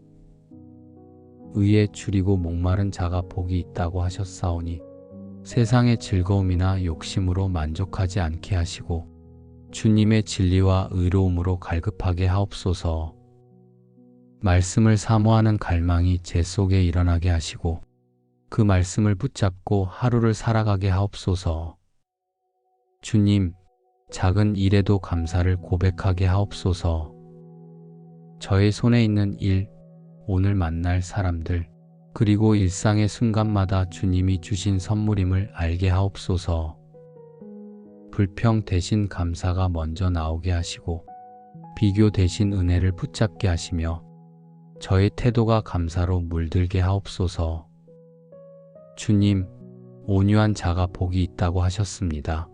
의에 줄이고 목마른 자가 복이 있다고 하셨사오니 세상의 즐거움이나 욕심으로 만족하지 않게 하시고 주님의 진리와 의로움으로 갈급하게 하옵소서. 말씀을 사모하는 갈망이 제 속에 일어나게 하시고 그 말씀을 붙잡고 하루를 살아가게 하옵소서. 주님, 작은 일에도 감사를 고백하게 하옵소서. 저의 손에 있는 일, 오늘 만날 사람들, 그리고 일상의 순간마다 주님이 주신 선물임을 알게 하옵소서. 불평 대신 감사가 먼저 나오게 하시고 비교 대신 은혜를 붙잡게 하시며 저의 태도가 감사로 물들게 하옵소서. 주님, 온유한 자가 복이 있다고 하셨습니다.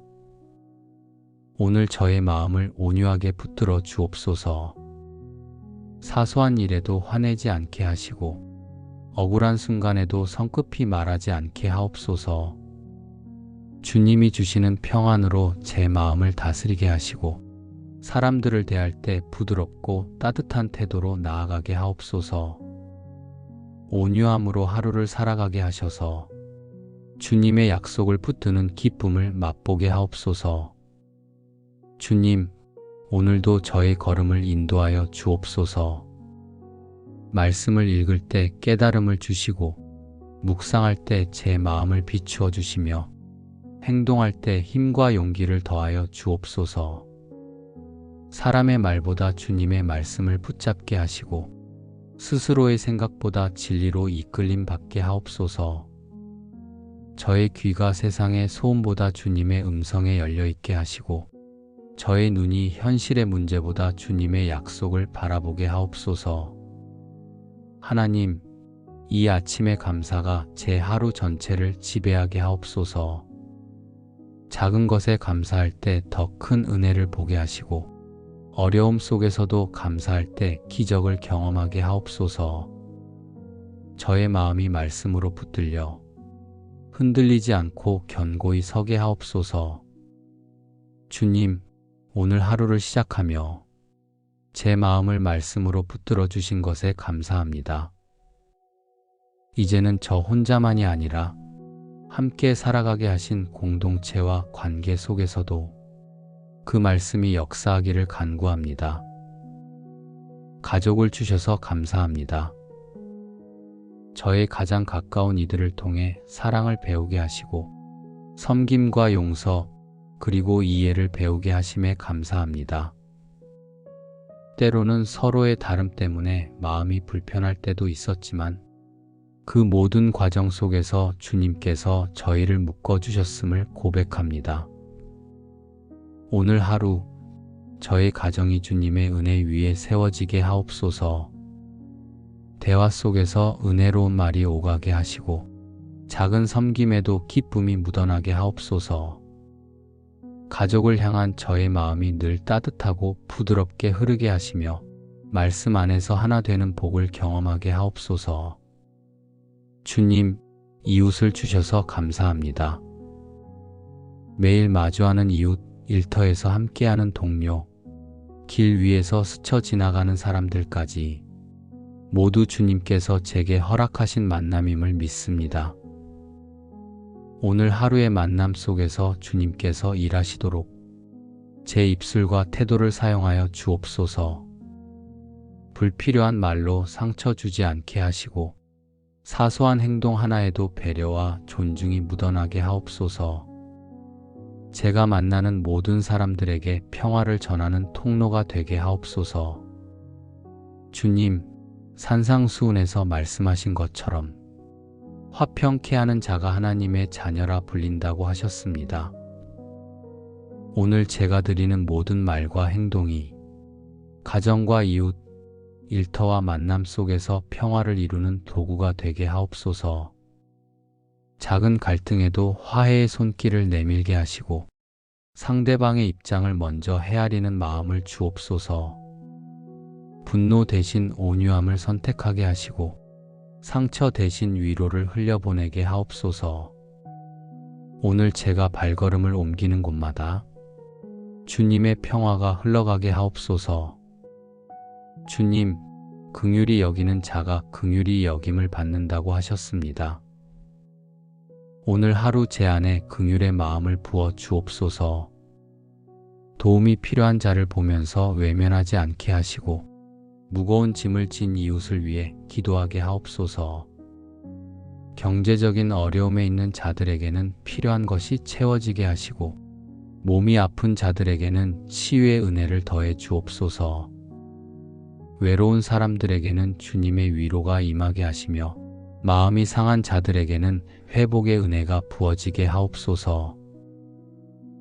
오늘 저의 마음을 온유하게 붙들어 주옵소서. 사소한 일에도 화내지 않게 하시고 억울한 순간에도 성급히 말하지 않게 하옵소서. 주님이 주시는 평안으로 제 마음을 다스리게 하시고 사람들을 대할 때 부드럽고 따뜻한 태도로 나아가게 하옵소서. 온유함으로 하루를 살아가게 하셔서 주님의 약속을 붙드는 기쁨을 맛보게 하옵소서. 주님, 오늘도 저의 걸음을 인도하여 주옵소서. 말씀을 읽을 때 깨달음을 주시고 묵상할 때 제 마음을 비추어 주시며 행동할 때 힘과 용기를 더하여 주옵소서. 사람의 말보다 주님의 말씀을 붙잡게 하시고 스스로의 생각보다 진리로 이끌림 받게 하옵소서. 저의 귀가 세상의 소음보다 주님의 음성에 열려 있게 하시고 저의 눈이 현실의 문제보다 주님의 약속을 바라보게 하옵소서. 하나님, 이 아침의 감사가 제 하루 전체를 지배하게 하옵소서. 작은 것에 감사할 때 더 큰 은혜를 보게 하시고 어려움 속에서도 감사할 때 기적을 경험하게 하옵소서. 저의 마음이 말씀으로 붙들려 흔들리지 않고 견고히 서게 하옵소서. 주님, 오늘 하루를 시작하며 제 마음을 말씀으로 붙들어 주신 것에 감사합니다. 이제는 저 혼자만이 아니라 함께 살아가게 하신 공동체와 관계 속에서도 그 말씀이 역사하기를 간구합니다. 가족을 주셔서 감사합니다. 저의 가장 가까운 이들을 통해 사랑을 배우게 하시고 섬김과 용서 그리고 이해를 배우게 하심에 감사합니다. 때로는 서로의 다름 때문에 마음이 불편할 때도 있었지만 그 모든 과정 속에서 주님께서 저희를 묶어주셨음을 고백합니다. 오늘 하루 저의 가정이 주님의 은혜 위에 세워지게 하옵소서. 대화 속에서 은혜로운 말이 오가게 하시고 작은 섬김에도 기쁨이 묻어나게 하옵소서. 가족을 향한 저의 마음이 늘 따뜻하고 부드럽게 흐르게 하시며 말씀 안에서 하나 되는 복을 경험하게 하옵소서. 주님, 이웃을 주셔서 감사합니다. 매일 마주하는 이웃, 일터에서 함께하는 동료, 길 위에서 스쳐 지나가는 사람들까지 모두 주님께서 제게 허락하신 만남임을 믿습니다. 오늘 하루의 만남 속에서 주님께서 일하시도록 제 입술과 태도를 사용하여 주옵소서. 불필요한 말로 상처 주지 않게 하시고 사소한 행동 하나에도 배려와 존중이 묻어나게 하옵소서. 제가 만나는 모든 사람들에게 평화를 전하는 통로가 되게 하옵소서. 주님, 산상수훈에서 말씀하신 것처럼 화평케 하는 자가 하나님의 자녀라 불린다고 하셨습니다. 오늘 제가 드리는 모든 말과 행동이 가정과 이웃, 일터와 만남 속에서 평화를 이루는 도구가 되게 하옵소서. 작은 갈등에도 화해의 손길을 내밀게 하시고 상대방의 입장을 먼저 헤아리는 마음을 주옵소서. 분노 대신 온유함을 선택하게 하시고 상처 대신 위로를 흘려보내게 하옵소서. 오늘 제가 발걸음을 옮기는 곳마다 주님의 평화가 흘러가게 하옵소서. 주님, 긍휼히 여기는 자가 긍휼히 여김을 받는다고 하셨습니다. 오늘 하루 제 안에 긍휼의 마음을 부어 주옵소서. 도움이 필요한 자를 보면서 외면하지 않게 하시고 무거운 짐을 진 이웃을 위해 기도하게 하옵소서. 경제적인 어려움에 있는 자들에게는 필요한 것이 채워지게 하시고 몸이 아픈 자들에게는 치유의 은혜를 더해 주옵소서. 외로운 사람들에게는 주님의 위로가 임하게 하시며 마음이 상한 자들에게는 회복의 은혜가 부어지게 하옵소서.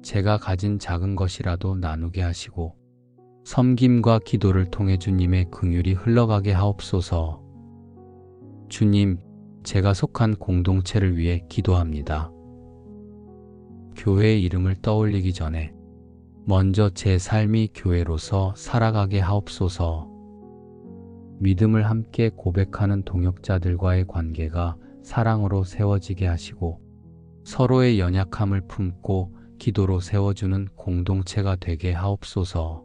제가 가진 작은 것이라도 나누게 하시고 섬김과 기도를 통해 주님의 긍휼이 흘러가게 하옵소서. 주님, 제가 속한 공동체를 위해 기도합니다. 교회의 이름을 떠올리기 전에 먼저 제 삶이 교회로서 살아가게 하옵소서. 믿음을 함께 고백하는 동역자들과의 관계가 사랑으로 세워지게 하시고 서로의 연약함을 품고 기도로 세워주는 공동체가 되게 하옵소서.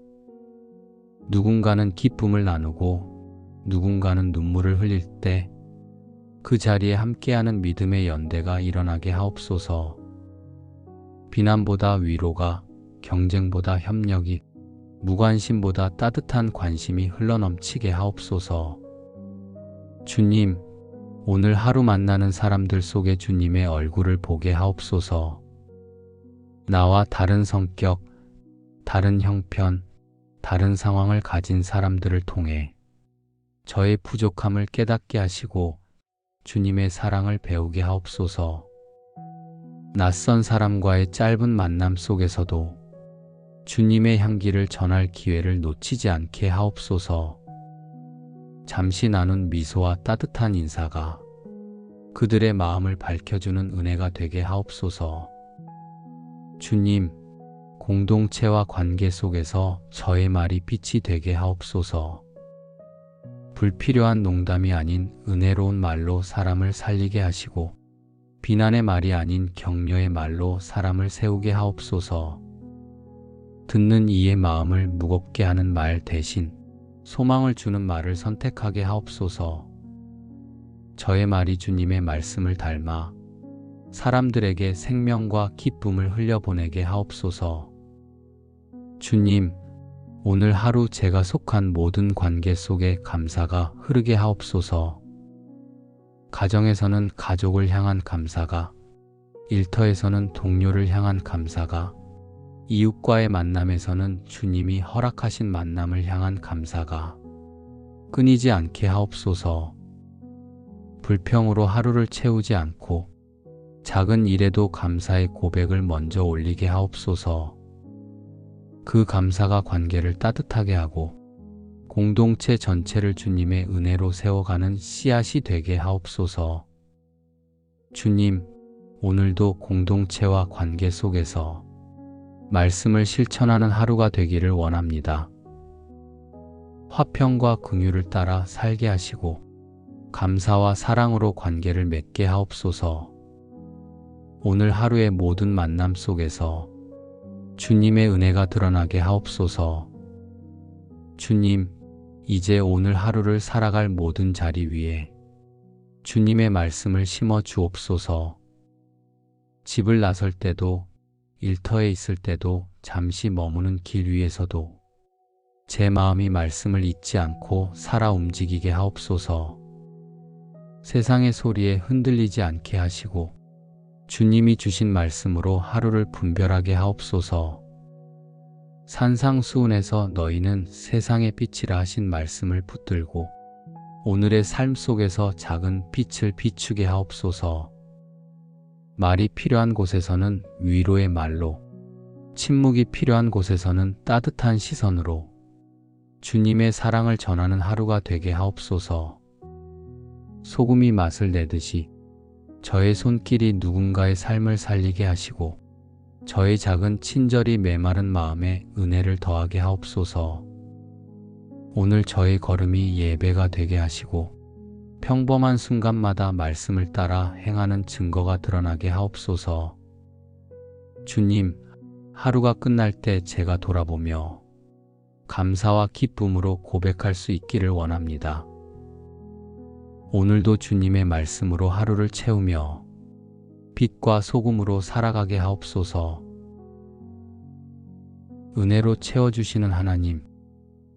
누군가는 기쁨을 나누고 누군가는 눈물을 흘릴 때 그 자리에 함께하는 믿음의 연대가 일어나게 하옵소서. 비난보다 위로가, 경쟁보다 협력이, 무관심보다 따뜻한 관심이 흘러넘치게 하옵소서. 주님, 오늘 하루 만나는 사람들 속에 주님의 얼굴을 보게 하옵소서. 나와 다른 성격, 다른 형편, 다른 상황을 가진 사람들을 통해 저의 부족함을 깨닫게 하시고 주님의 사랑을 배우게 하옵소서. 낯선 사람과의 짧은 만남 속에서도 주님의 향기를 전할 기회를 놓치지 않게 하옵소서. 잠시 나눈 미소와 따뜻한 인사가 그들의 마음을 밝혀주는 은혜가 되게 하옵소서. 주님, 공동체와 관계 속에서 저의 말이 빛이 되게 하옵소서. 불필요한 농담이 아닌 은혜로운 말로 사람을 살리게 하시고 비난의 말이 아닌 격려의 말로 사람을 세우게 하옵소서. 듣는 이의 마음을 무겁게 하는 말 대신 소망을 주는 말을 선택하게 하옵소서. 저의 말이 주님의 말씀을 닮아 사람들에게 생명과 기쁨을 흘려보내게 하옵소서. 주님, 오늘 하루 제가 속한 모든 관계 속에 감사가 흐르게 하옵소서. 가정에서는 가족을 향한 감사가, 일터에서는 동료를 향한 감사가, 이웃과의 만남에서는 주님이 허락하신 만남을 향한 감사가 끊이지 않게 하옵소서. 불평으로 하루를 채우지 않고 작은 일에도 감사의 고백을 먼저 올리게 하옵소서. 그 감사가 관계를 따뜻하게 하고 공동체 전체를 주님의 은혜로 세워가는 씨앗이 되게 하옵소서. 주님, 오늘도 공동체와 관계 속에서 말씀을 실천하는 하루가 되기를 원합니다. 화평과 긍휼을 따라 살게 하시고 감사와 사랑으로 관계를 맺게 하옵소서. 오늘 하루의 모든 만남 속에서 주님의 은혜가 드러나게 하옵소서. 주님, 이제 오늘 하루를 살아갈 모든 자리 위에 주님의 말씀을 심어 주옵소서. 집을 나설 때도, 일터에 있을 때도, 잠시 머무는 길 위에서도 제 마음이 말씀을 잊지 않고 살아 움직이게 하옵소서. 세상의 소리에 흔들리지 않게 하시고 주님이 주신 말씀으로 하루를 분별하게 하옵소서. 산상수훈에서 너희는 세상의 빛이라 하신 말씀을 붙들고 오늘의 삶 속에서 작은 빛을 비추게 하옵소서. 말이 필요한 곳에서는 위로의 말로, 침묵이 필요한 곳에서는 따뜻한 시선으로 주님의 사랑을 전하는 하루가 되게 하옵소서. 소금이 맛을 내듯이 저의 손길이 누군가의 삶을 살리게 하시고 저의 작은 친절이 메마른 마음에 은혜를 더하게 하옵소서. 오늘 저의 걸음이 예배가 되게 하시고 평범한 순간마다 말씀을 따라 행하는 증거가 드러나게 하옵소서. 주님, 하루가 끝날 때 제가 돌아보며 감사와 기쁨으로 고백할 수 있기를 원합니다. 오늘도 주님의 말씀으로 하루를 채우며 빛과 소금으로 살아가게 하옵소서. 은혜로 채워주시는 하나님,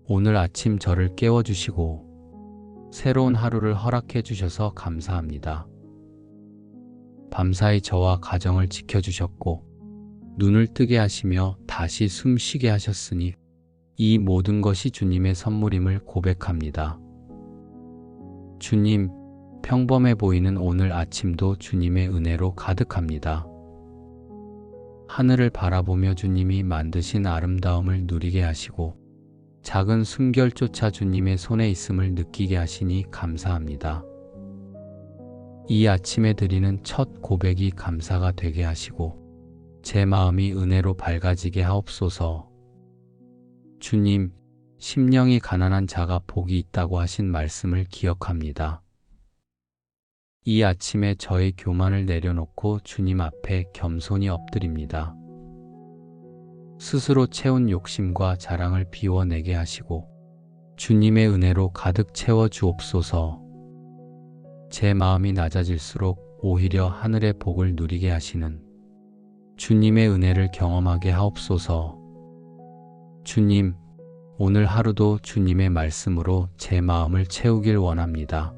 오늘 아침 저를 깨워주시고 새로운 하루를 허락해 주셔서 감사합니다. 밤사이 저와 가정을 지켜주셨고 눈을 뜨게 하시며 다시 숨쉬게 하셨으니 이 모든 것이 주님의 선물임을 고백합니다. 주님, 평범해 보이는 오늘 아침도 주님의 은혜로 가득합니다. 하늘을 바라보며 주님이 만드신 아름다움을 누리게 하시고 작은 숨결조차 주님의 손에 있음을 느끼게 하시니 감사합니다. 이 아침에 드리는 첫 고백이 감사가 되게 하시고 제 마음이 은혜로 밝아지게 하옵소서. 주님, 심령이 가난한 자가 복이 있다고 하신 말씀을 기억합니다. 이 아침에 저의 교만을 내려놓고 주님 앞에 겸손히 엎드립니다. 스스로 채운 욕심과 자랑을 비워내게 하시고 주님의 은혜로 가득 채워 주옵소서. 제 마음이 낮아질수록 오히려 하늘의 복을 누리게 하시는 주님의 은혜를 경험하게 하옵소서. 주님, 오늘 하루도 주님의 말씀으로 제 마음을 채우길 원합니다.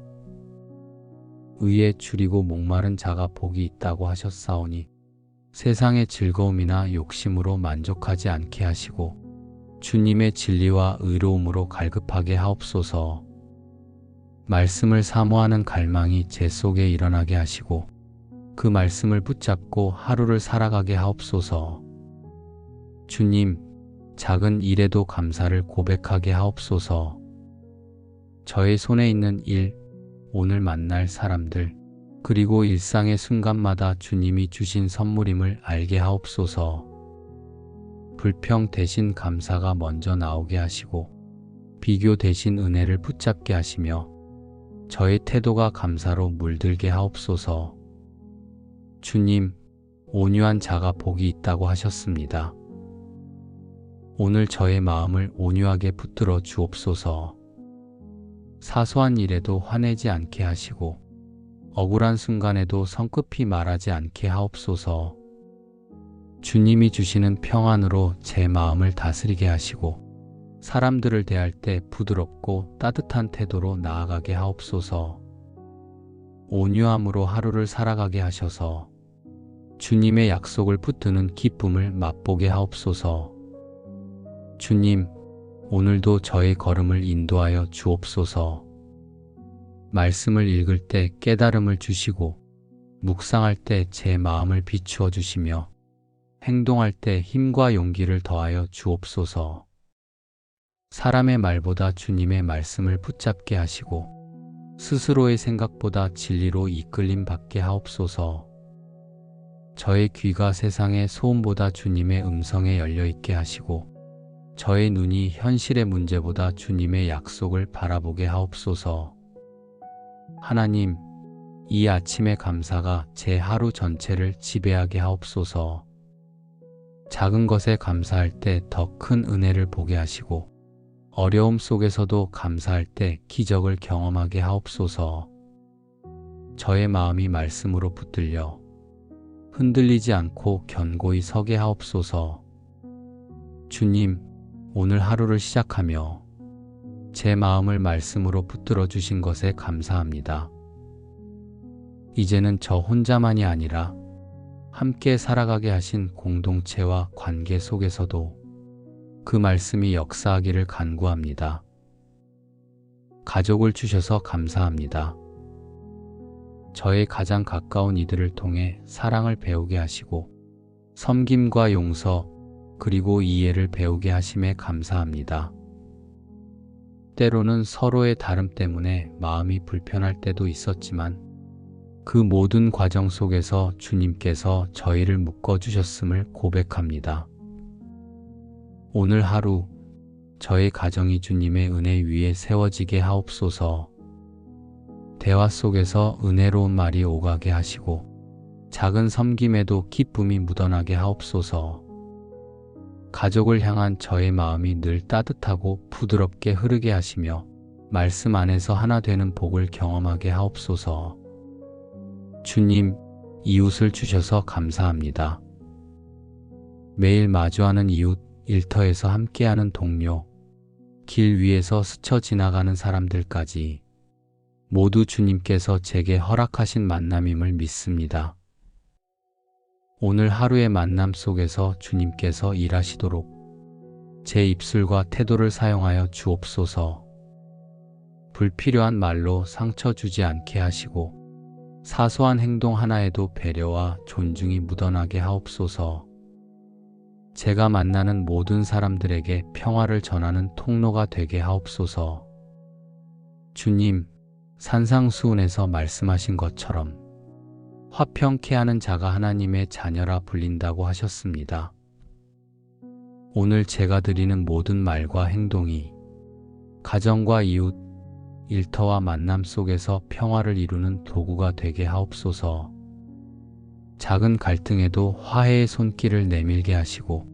의에 줄이고 목마른 자가 복이 있다고 하셨사오니 세상의 즐거움이나 욕심으로 만족하지 않게 하시고 주님의 진리와 의로움으로 갈급하게 하옵소서. 말씀을 사모하는 갈망이 제 속에 일어나게 하시고 그 말씀을 붙잡고 하루를 살아가게 하옵소서. 주님, 작은 일에도 감사를 고백하게 하옵소서. 저의 손에 있는 일, 오늘 만날 사람들, 그리고 일상의 순간마다 주님이 주신 선물임을 알게 하옵소서. 불평 대신 감사가 먼저 나오게 하시고 비교 대신 은혜를 붙잡게 하시며 저의 태도가 감사로 물들게 하옵소서. 주님, 온유한 자가 복이 있다고 하셨습니다. 오늘 저의 마음을 온유하게 붙들어 주옵소서. 사소한 일에도 화내지 않게 하시고 억울한 순간에도 성급히 말하지 않게 하옵소서. 주님이 주시는 평안으로 제 마음을 다스리게 하시고 사람들을 대할 때 부드럽고 따뜻한 태도로 나아가게 하옵소서. 온유함으로 하루를 살아가게 하셔서 주님의 약속을 붙드는 기쁨을 맛보게 하옵소서. 주님, 오늘도 저의 걸음을 인도하여 주옵소서. 말씀을 읽을 때 깨달음을 주시고 묵상할 때 제 마음을 비추어 주시며 행동할 때 힘과 용기를 더하여 주옵소서. 사람의 말보다 주님의 말씀을 붙잡게 하시고 스스로의 생각보다 진리로 이끌림 받게 하옵소서. 저의 귀가 세상의 소음보다 주님의 음성에 열려 있게 하시고 저의 눈이 현실의 문제보다 주님의 약속을 바라보게 하옵소서. 하나님, 이 아침의 감사가 제 하루 전체를 지배하게 하옵소서. 작은 것에 감사할 때 더 큰 은혜를 보게 하시고 어려움 속에서도 감사할 때 기적을 경험하게 하옵소서. 저의 마음이 말씀으로 붙들려 흔들리지 않고 견고히 서게 하옵소서. 주님, 오늘 하루를 시작하며 제 마음을 말씀으로 붙들어 주신 것에 감사합니다. 이제는 저 혼자만이 아니라 함께 살아가게 하신 공동체와 관계 속에서도 그 말씀이 역사하기를 간구합니다. 가족을 주셔서 감사합니다. 저의 가장 가까운 이들을 통해 사랑을 배우게 하시고 섬김과 용서 그리고 이해를 배우게 하심에 감사합니다. 때로는 서로의 다름 때문에 마음이 불편할 때도 있었지만 그 모든 과정 속에서 주님께서 저희를 묶어주셨음을 고백합니다. 오늘 하루 저의 가정이 주님의 은혜 위에 세워지게 하옵소서. 대화 속에서 은혜로운 말이 오가게 하시고 작은 섬김에도 기쁨이 묻어나게 하옵소서. 가족을 향한 저의 마음이 늘 따뜻하고 부드럽게 흐르게 하시며 말씀 안에서 하나 되는 복을 경험하게 하옵소서. 주님, 이웃을 주셔서 감사합니다. 매일 마주하는 이웃, 일터에서 함께하는 동료, 길 위에서 스쳐 지나가는 사람들까지 모두 주님께서 제게 허락하신 만남임을 믿습니다. 오늘 하루의 만남 속에서 주님께서 일하시도록 제 입술과 태도를 사용하여 주옵소서. 불필요한 말로 상처 주지 않게 하시고 사소한 행동 하나에도 배려와 존중이 묻어나게 하옵소서. 제가 만나는 모든 사람들에게 평화를 전하는 통로가 되게 하옵소서. 주님, 산상수훈에서 말씀하신 것처럼 화평케 하는 자가 하나님의 자녀라 불린다고 하셨습니다. 오늘 제가 드리는 모든 말과 행동이 가정과 이웃, 일터와 만남 속에서 평화를 이루는 도구가 되게 하옵소서. 작은 갈등에도 화해의 손길을 내밀게 하시고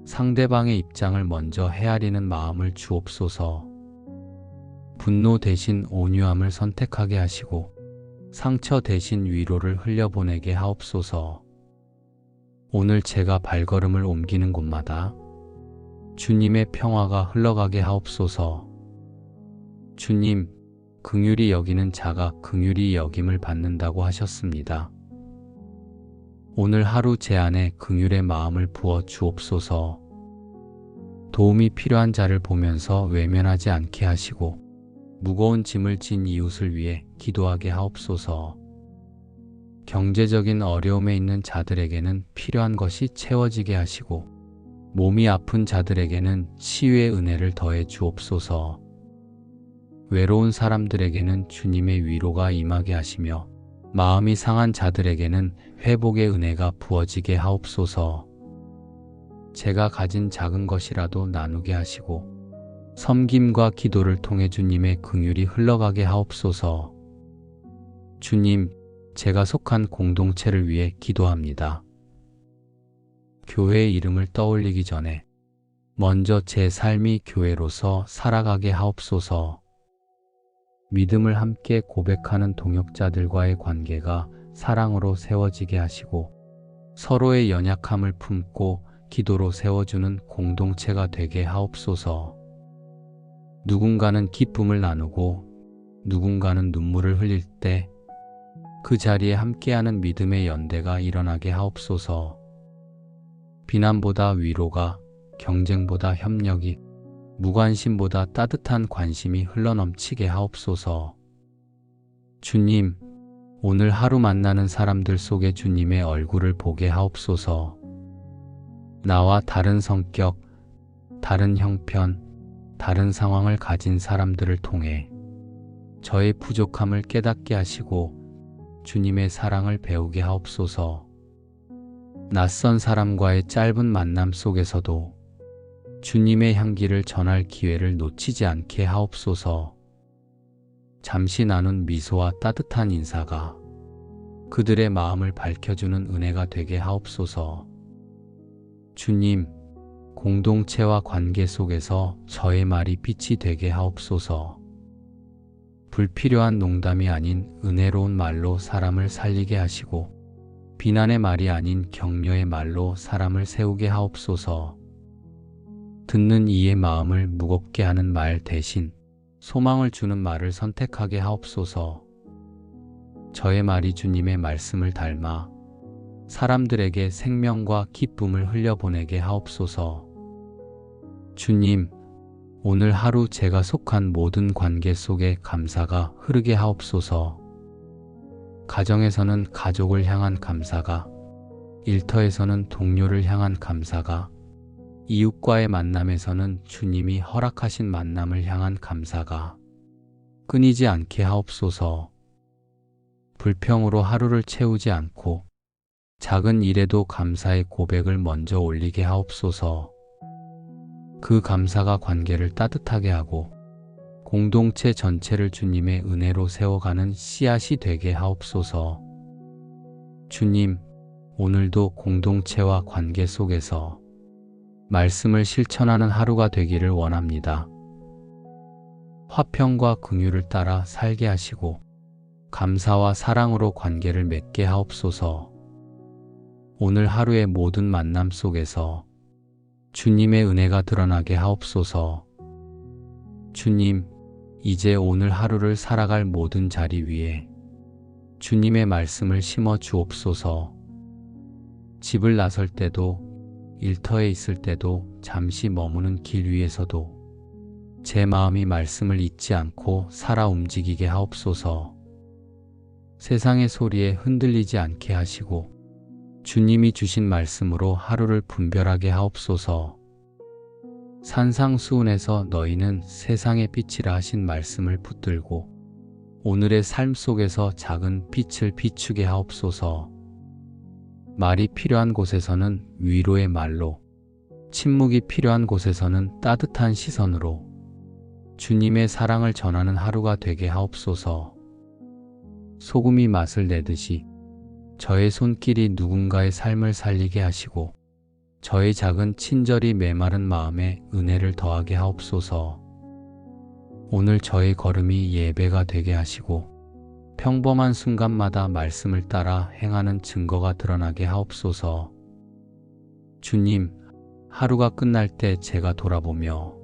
상대방의 입장을 먼저 헤아리는 마음을 주옵소서. 분노 대신 온유함을 선택하게 하시고 상처 대신 위로를 흘려보내게 하옵소서. 오늘 제가 발걸음을 옮기는 곳마다 주님의 평화가 흘러가게 하옵소서. 주님, 긍휼히 여기는 자가 긍휼히 여김을 받는다고 하셨습니다. 오늘 하루 제 안에 긍휼의 마음을 부어 주옵소서. 도움이 필요한 자를 보면서 외면하지 않게 하시고 무거운 짐을 진 이웃을 위해 기도하게 하옵소서. 경제적인 어려움에 있는 자들에게는 필요한 것이 채워지게 하시고 몸이 아픈 자들에게는 치유의 은혜를 더해 주옵소서. 외로운 사람들에게는 주님의 위로가 임하게 하시며 마음이 상한 자들에게는 회복의 은혜가 부어지게 하옵소서. 제가 가진 작은 것이라도 나누게 하시고 섬김과 기도를 통해 주님의 긍휼이 흘러가게 하옵소서. 주님, 제가 속한 공동체를 위해 기도합니다. 교회의 이름을 떠올리기 전에 먼저 제 삶이 교회로서 살아가게 하옵소서. 믿음을 함께 고백하는 동역자들과의 관계가 사랑으로 세워지게 하시고 서로의 연약함을 품고 기도로 세워주는 공동체가 되게 하옵소서. 누군가는 기쁨을 나누고 누군가는 눈물을 흘릴 때 그 자리에 함께하는 믿음의 연대가 일어나게 하옵소서. 비난보다 위로가, 경쟁보다 협력이, 무관심보다 따뜻한 관심이 흘러넘치게 하옵소서. 주님, 오늘 하루 만나는 사람들 속에 주님의 얼굴을 보게 하옵소서. 나와 다른 성격, 다른 형편, 다른 상황을 가진 사람들을 통해 저의 부족함을 깨닫게 하시고 주님의 사랑을 배우게 하옵소서. 낯선 사람과의 짧은 만남 속에서도 주님의 향기를 전할 기회를 놓치지 않게 하옵소서. 잠시 나눈 미소와 따뜻한 인사가 그들의 마음을 밝혀주는 은혜가 되게 하옵소서. 주님, 공동체와 관계 속에서 저의 말이 빛이 되게 하옵소서. 불필요한 농담이 아닌 은혜로운 말로 사람을 살리게 하시고 비난의 말이 아닌 격려의 말로 사람을 세우게 하옵소서. 듣는 이의 마음을 무겁게 하는 말 대신 소망을 주는 말을 선택하게 하옵소서. 저의 말이 주님의 말씀을 닮아 사람들에게 생명과 기쁨을 흘려보내게 하옵소서. 주님, 오늘 하루 제가 속한 모든 관계 속에 감사가 흐르게 하옵소서. 가정에서는 가족을 향한 감사가, 일터에서는 동료를 향한 감사가, 이웃과의 만남에서는 주님이 허락하신 만남을 향한 감사가 끊이지 않게 하옵소서. 불평으로 하루를 채우지 않고 작은 일에도 감사의 고백을 먼저 올리게 하옵소서. 그 감사가 관계를 따뜻하게 하고 공동체 전체를 주님의 은혜로 세워가는 씨앗이 되게 하옵소서. 주님, 오늘도 공동체와 관계 속에서 말씀을 실천하는 하루가 되기를 원합니다. 화평과 긍휼을 따라 살게 하시고 감사와 사랑으로 관계를 맺게 하옵소서. 오늘 하루의 모든 만남 속에서 주님의 은혜가 드러나게 하옵소서. 주님, 이제 오늘 하루를 살아갈 모든 자리 위에 주님의 말씀을 심어 주옵소서. 집을 나설 때도 일터에 있을 때도 잠시 머무는 길 위에서도 제 마음이 말씀을 잊지 않고 살아 움직이게 하옵소서. 세상의 소리에 흔들리지 않게 하시고 주님이 주신 말씀으로 하루를 분별하게 하옵소서. 산상수훈에서 너희는 세상의 빛이라 하신 말씀을 붙들고 오늘의 삶 속에서 작은 빛을 비추게 하옵소서. 말이 필요한 곳에서는 위로의 말로, 침묵이 필요한 곳에서는 따뜻한 시선으로 주님의 사랑을 전하는 하루가 되게 하옵소서. 소금이 맛을 내듯이 저의 손길이 누군가의 삶을 살리게 하시고 저의 작은 친절이 메마른 마음에 은혜를 더하게 하옵소서. 오늘 저의 걸음이 예배가 되게 하시고 평범한 순간마다 말씀을 따라 행하는 증거가 드러나게 하옵소서. 주님, 하루가 끝날 때 제가 돌아보며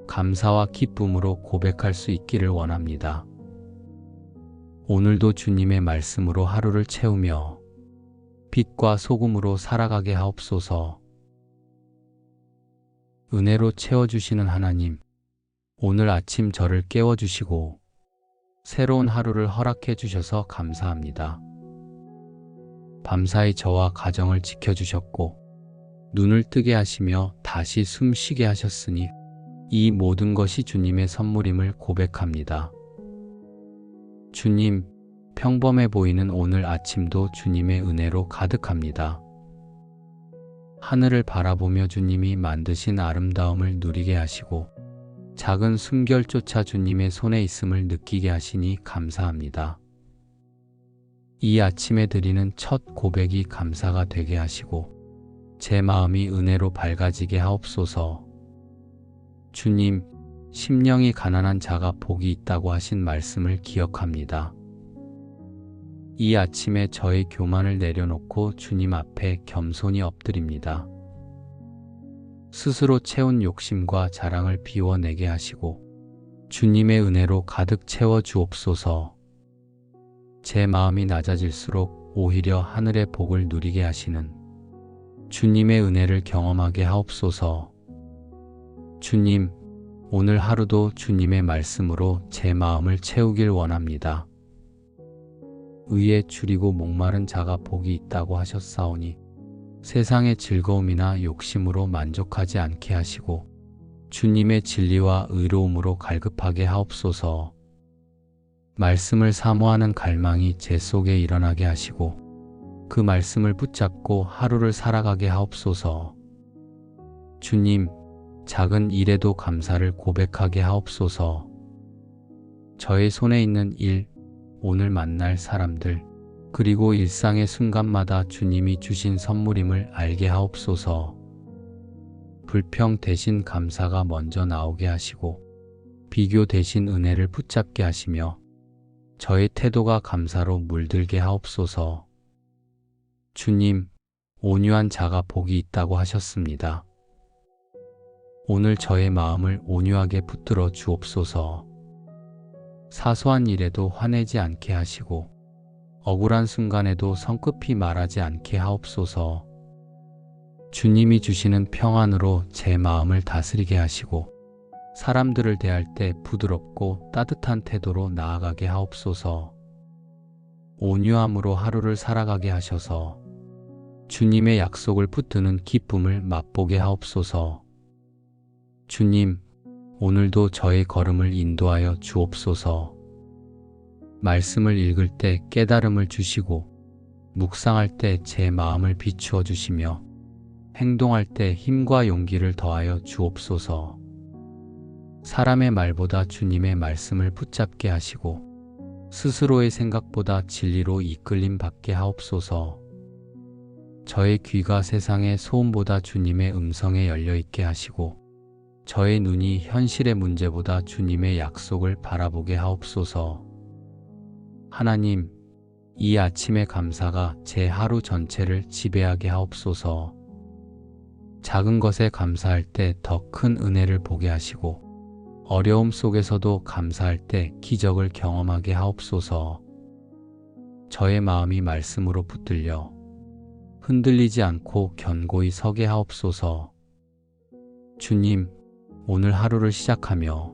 감사와 기쁨으로 고백할 수 있기를 원합니다. 오늘도 주님의 말씀으로 하루를 채우며 빛과 소금으로 살아가게 하옵소서. 은혜로 채워주시는 하나님, 오늘 아침 저를 깨워주시고 새로운 하루를 허락해 주셔서 감사합니다. 밤사이 저와 가정을 지켜주셨고 눈을 뜨게 하시며 다시 숨 쉬게 하셨으니 이 모든 것이 주님의 선물임을 고백합니다. 주님, 평범해 보이는 오늘 아침도 주님의 은혜로 가득합니다. 하늘을 바라보며 주님이 만드신 아름다움을 누리게 하시고 작은 숨결조차 주님의 손에 있음을 느끼게 하시니 감사합니다. 이 아침에 드리는 첫 고백이 감사가 되게 하시고 제 마음이 은혜로 밝아지게 하옵소서. 주님, 심령이 가난한 자가 복이 있다고 하신 말씀을 기억합니다. 이 아침에 저의 교만을 내려놓고 주님 앞에 겸손히 엎드립니다. 스스로 채운 욕심과 자랑을 비워내게 하시고 주님의 은혜로 가득 채워 주옵소서. 제 마음이 낮아질수록 오히려 하늘의 복을 누리게 하시는 주님의 은혜를 경험하게 하옵소서. 주님, 오늘 하루도 주님의 말씀으로 제 마음을 채우길 원합니다. 의에 줄이고 목마른 자가 복이 있다고 하셨사오니 세상의 즐거움이나 욕심으로 만족하지 않게 하시고 주님의 진리와 의로움으로 갈급하게 하옵소서. 말씀을 사모하는 갈망이 제 속에 일어나게 하시고 그 말씀을 붙잡고 하루를 살아가게 하옵소서. 주님, 작은 일에도 감사를 고백하게 하옵소서. 저의 손에 있는 일, 오늘 만날 사람들, 그리고 일상의 순간마다 주님이 주신 선물임을 알게 하옵소서. 불평 대신 감사가 먼저 나오게 하시고 비교 대신 은혜를 붙잡게 하시며 저의 태도가 감사로 물들게 하옵소서. 주님, 온유한 자가 복이 있다고 하셨습니다. 오늘 저의 마음을 온유하게 붙들어 주옵소서. 사소한 일에도 화내지 않게 하시고 억울한 순간에도 성급히 말하지 않게 하옵소서. 주님이 주시는 평안으로 제 마음을 다스리게 하시고 사람들을 대할 때 부드럽고 따뜻한 태도로 나아가게 하옵소서. 온유함으로 하루를 살아가게 하셔서 주님의 약속을 붙드는 기쁨을 맛보게 하옵소서. 주님, 오늘도 저의 걸음을 인도하여 주옵소서. 말씀을 읽을 때 깨달음을 주시고 묵상할 때 제 마음을 비추어 주시며 행동할 때 힘과 용기를 더하여 주옵소서. 사람의 말보다 주님의 말씀을 붙잡게 하시고 스스로의 생각보다 진리로 이끌림 받게 하옵소서. 저의 귀가 세상의 소음보다 주님의 음성에 열려 있게 하시고 저의 눈이 현실의 문제보다 주님의 약속을 바라보게 하옵소서. 하나님, 이 아침의 감사가 제 하루 전체를 지배하게 하옵소서. 작은 것에 감사할 때 더 큰 은혜를 보게 하시고 어려움 속에서도 감사할 때 기적을 경험하게 하옵소서. 저의 마음이 말씀으로 붙들려 흔들리지 않고 견고히 서게 하옵소서. 주님, 오늘 하루를 시작하며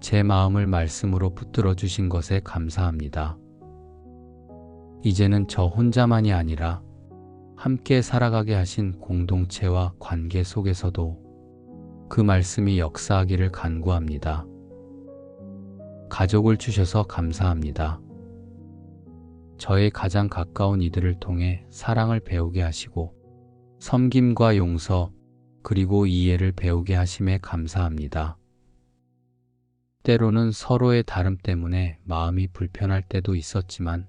제 마음을 말씀으로 붙들어 주신 것에 감사합니다. 이제는 저 혼자만이 아니라 함께 살아가게 하신 공동체와 관계 속에서도 그 말씀이 역사하기를 간구합니다. 가족을 주셔서 감사합니다. 저의 가장 가까운 이들을 통해 사랑을 배우게 하시고 섬김과 용서 그리고 이해를 배우게 하심에 감사합니다. 때로는 서로의 다름 때문에 마음이 불편할 때도 있었지만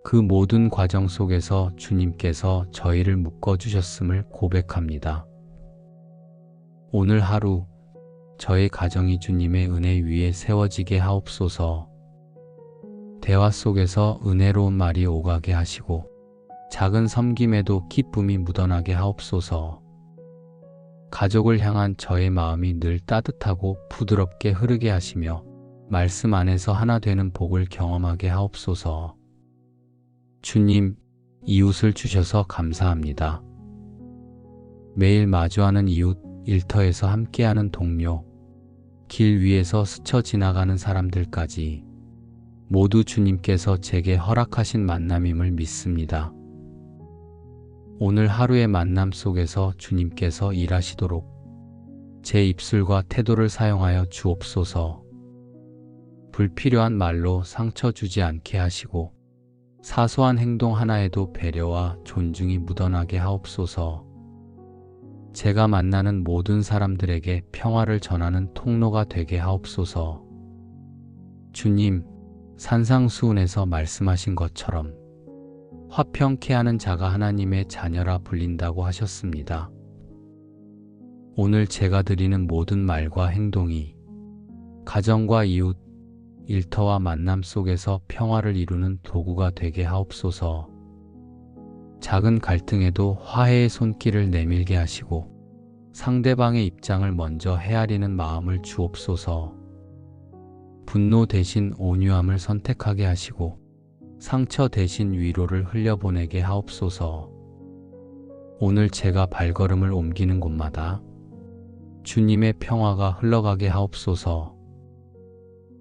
그 모든 과정 속에서 주님께서 저희를 묶어주셨음을 고백합니다. 오늘 하루 저의 가정이 주님의 은혜 위에 세워지게 하옵소서. 대화 속에서 은혜로운 말이 오가게 하시고 작은 섬김에도 기쁨이 묻어나게 하옵소서. 가족을 향한 저의 마음이 늘 따뜻하고 부드럽게 흐르게 하시며 말씀 안에서 하나 되는 복을 경험하게 하옵소서. 주님, 이웃을 주셔서 감사합니다. 매일 마주하는 이웃, 일터에서 함께하는 동료, 길 위에서 스쳐 지나가는 사람들까지 모두 주님께서 제게 허락하신 만남임을 믿습니다. 오늘 하루의 만남 속에서 주님께서 일하시도록 제 입술과 태도를 사용하여 주옵소서. 불필요한 말로 상처 주지 않게 하시고 사소한 행동 하나에도 배려와 존중이 묻어나게 하옵소서. 제가 만나는 모든 사람들에게 평화를 전하는 통로가 되게 하옵소서. 주님, 산상수훈에서 말씀하신 것처럼 화평케 하는 자가 하나님의 자녀라 불린다고 하셨습니다. 오늘 제가 드리는 모든 말과 행동이 가정과 이웃, 일터와 만남 속에서 평화를 이루는 도구가 되게 하옵소서. 작은 갈등에도 화해의 손길을 내밀게 하시고 상대방의 입장을 먼저 헤아리는 마음을 주옵소서. 분노 대신 온유함을 선택하게 하시고 상처 대신 위로를 흘려보내게 하옵소서. 오늘 제가 발걸음을 옮기는 곳마다 주님의 평화가 흘러가게 하옵소서.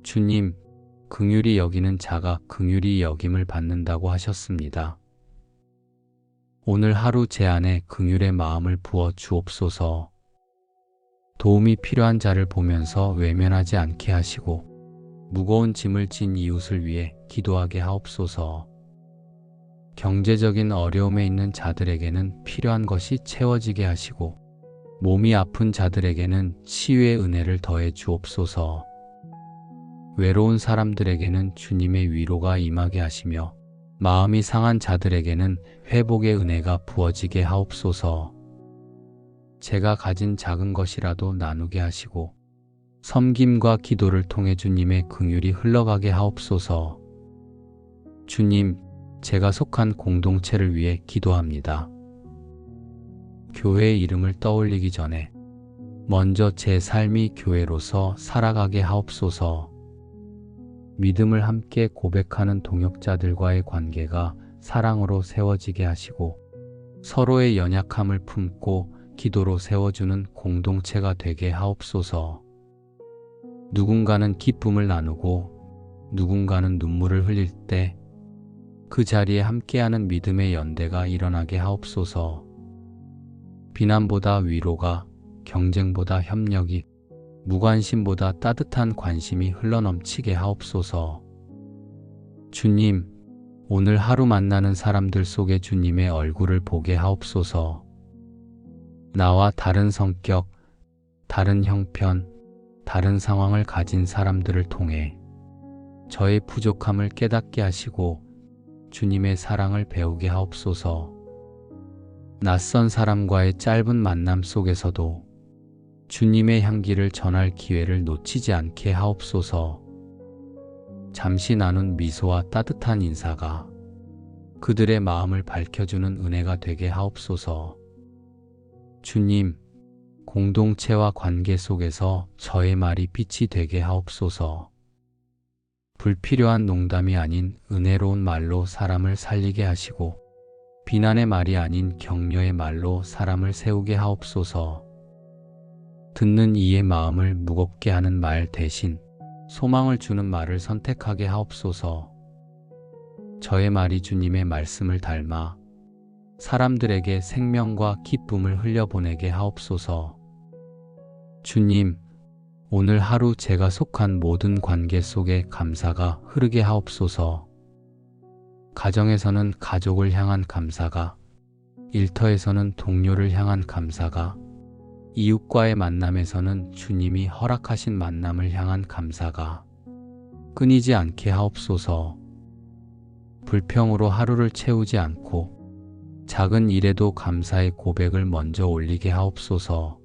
주님, 긍휼히 여기는 자가 긍휼히 여김을 받는다고 하셨습니다. 오늘 하루 제 안에 긍휼의 마음을 부어 주옵소서. 도움이 필요한 자를 보면서 외면하지 않게 하시고 무거운 짐을 진 이웃을 위해 기도하게 하옵소서. 경제적인 어려움에 있는 자들에게는 필요한 것이 채워지게 하시고 몸이 아픈 자들에게는 치유의 은혜를 더해 주옵소서. 외로운 사람들에게는 주님의 위로가 임하게 하시며 마음이 상한 자들에게는 회복의 은혜가 부어지게 하옵소서. 제가 가진 작은 것이라도 나누게 하시고 섬김과 기도를 통해 주님의 긍휼이 흘러가게 하옵소서. 주님, 제가 속한 공동체를 위해 기도합니다. 교회의 이름을 떠올리기 전에 먼저 제 삶이 교회로서 살아가게 하옵소서. 믿음을 함께 고백하는 동역자들과의 관계가 사랑으로 세워지게 하시고 서로의 연약함을 품고 기도로 세워주는 공동체가 되게 하옵소서. 누군가는 기쁨을 나누고 누군가는 눈물을 흘릴 때 그 자리에 함께하는 믿음의 연대가 일어나게 하옵소서. 비난보다 위로가, 경쟁보다 협력이, 무관심보다 따뜻한 관심이 흘러넘치게 하옵소서. 주님, 오늘 하루 만나는 사람들 속에 주님의 얼굴을 보게 하옵소서. 나와 다른 성격, 다른 형편, 다른 상황을 가진 사람들을 통해 저의 부족함을 깨닫게 하시고 주님의 사랑을 배우게 하옵소서. 낯선 사람과의 짧은 만남 속에서도 주님의 향기를 전할 기회를 놓치지 않게 하옵소서. 잠시 나눈 미소와 따뜻한 인사가 그들의 마음을 밝혀주는 은혜가 되게 하옵소서. 주님, 공동체와 관계 속에서 저의 말이 빛이 되게 하옵소서. 불필요한 농담이 아닌 은혜로운 말로 사람을 살리게 하시고 비난의 말이 아닌 격려의 말로 사람을 세우게 하옵소서. 듣는 이의 마음을 무겁게 하는 말 대신 소망을 주는 말을 선택하게 하옵소서. 저의 말이 주님의 말씀을 닮아 사람들에게 생명과 기쁨을 흘려보내게 하옵소서. 주님, 오늘 하루 제가 속한 모든 관계 속에 감사가 흐르게 하옵소서. 가정에서는 가족을 향한 감사가, 일터에서는 동료를 향한 감사가, 이웃과의 만남에서는 주님이 허락하신 만남을 향한 감사가 끊이지 않게 하옵소서. 불평으로 하루를 채우지 않고 작은 일에도 감사의 고백을 먼저 올리게 하옵소서.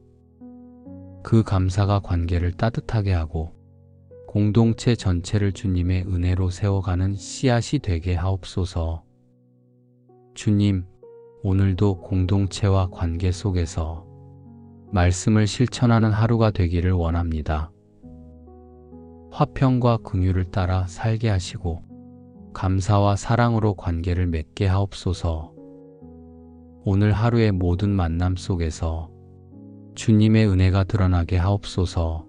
그 감사가 관계를 따뜻하게 하고 공동체 전체를 주님의 은혜로 세워가는 씨앗이 되게 하옵소서. 주님, 오늘도 공동체와 관계 속에서 말씀을 실천하는 하루가 되기를 원합니다. 화평과 긍휼을 따라 살게 하시고 감사와 사랑으로 관계를 맺게 하옵소서. 오늘 하루의 모든 만남 속에서 주님의 은혜가 드러나게 하옵소서.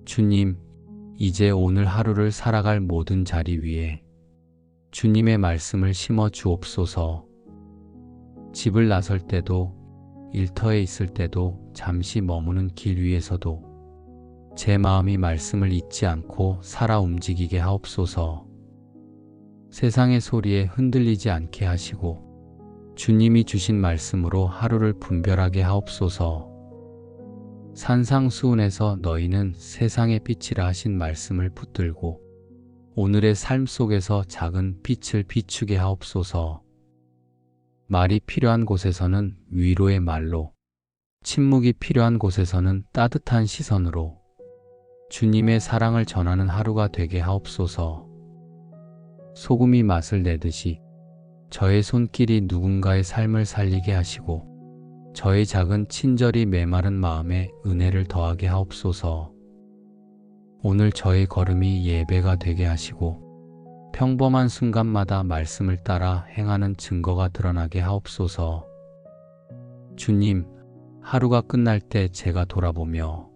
주님, 이제 오늘 하루를 살아갈 모든 자리 위에 주님의 말씀을 심어 주옵소서. 집을 나설 때도, 일터에 있을 때도, 잠시 머무는 길 위에서도 제 마음이 말씀을 잊지 않고 살아 움직이게 하옵소서. 세상의 소리에 흔들리지 않게 하시고 주님이 주신 말씀으로 하루를 분별하게 하옵소서. 산상수훈에서 너희는 세상의 빛이라 하신 말씀을 붙들고 오늘의 삶 속에서 작은 빛을 비추게 하옵소서. 말이 필요한 곳에서는 위로의 말로, 침묵이 필요한 곳에서는 따뜻한 시선으로 주님의 사랑을 전하는 하루가 되게 하옵소서. 소금이 맛을 내듯이 저의 손길이 누군가의 삶을 살리게 하시고 저의 작은 친절이 메마른 마음에 은혜를 더하게 하옵소서. 오늘 저의 걸음이 예배가 되게 하시고 평범한 순간마다 말씀을 따라 행하는 증거가 드러나게 하옵소서. 주님, 하루가 끝날 때 제가 돌아보며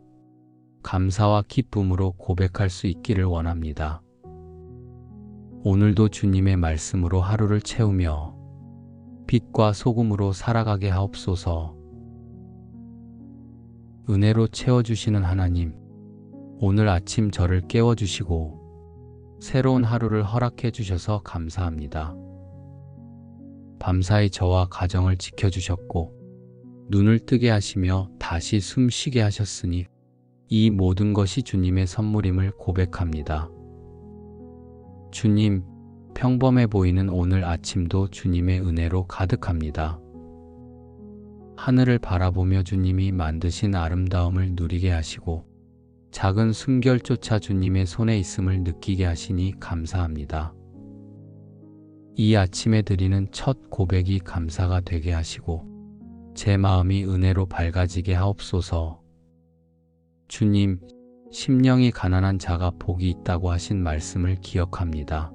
감사와 기쁨으로 고백할 수 있기를 원합니다. 오늘도 주님의 말씀으로 하루를 채우며 빛과 소금으로 살아가게 하옵소서. 은혜로 채워주시는 하나님, 오늘 아침 저를 깨워주시고 새로운 하루를 허락해 주셔서 감사합니다. 밤사이 저와 가정을 지켜주셨고 눈을 뜨게 하시며 다시 숨쉬게 하셨으니 이 모든 것이 주님의 선물임을 고백합니다. 주님, 평범해 보이는 오늘 아침도 주님의 은혜로 가득합니다. 하늘을 바라보며 주님이 만드신 아름다움을 누리게 하시고 작은 숨결조차 주님의 손에 있음을 느끼게 하시니 감사합니다. 이 아침에 드리는 첫 고백이 감사가 되게 하시고 제 마음이 은혜로 밝아지게 하옵소서. 주님, 심령이 가난한 자가 복이 있다고 하신 말씀을 기억합니다.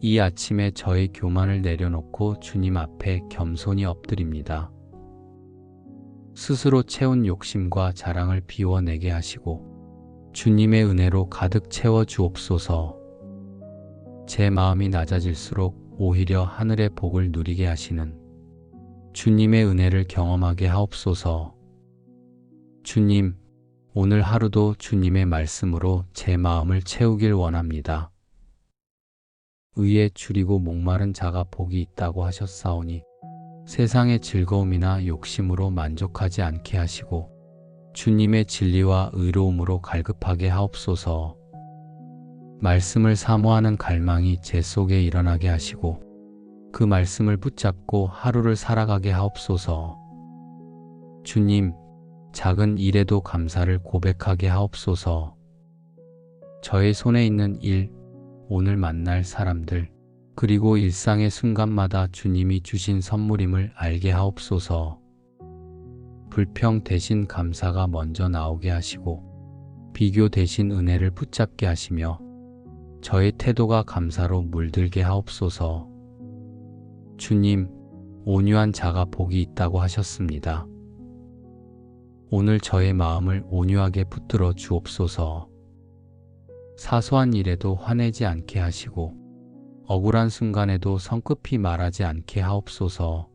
이 아침에 저의 교만을 내려놓고 주님 앞에 겸손히 엎드립니다. 스스로 채운 욕심과 자랑을 비워내게 하시고 주님의 은혜로 가득 채워 주옵소서. 제 마음이 낮아질수록 오히려 하늘의 복을 누리게 하시는 주님의 은혜를 경험하게 하옵소서. 주님, 오늘 하루도 주님의 말씀으로 제 마음을 채우길 원합니다. 의에 줄이고 목마른 자가 복이 있다고 하셨사오니 세상의 즐거움이나 욕심으로 만족하지 않게 하시고 주님의 진리와 의로움으로 갈급하게 하옵소서. 말씀을 사모하는 갈망이 제 속에 일어나게 하시고 그 말씀을 붙잡고 하루를 살아가게 하옵소서. 주님, 작은 일에도 감사를 고백하게 하옵소서. 저의 손에 있는 일, 오늘 만날 사람들, 그리고 일상의 순간마다 주님이 주신 선물임을 알게 하옵소서. 불평 대신 감사가 먼저 나오게 하시고 비교 대신 은혜를 붙잡게 하시며 저의 태도가 감사로 물들게 하옵소서. 주님, 온유한 자가 복이 있다고 하셨습니다. 오늘 저의 마음을 온유하게 붙들어 주옵소서. 사소한 일에도 화내지 않게 하시고 억울한 순간에도 성급히 말하지 않게 하옵소서.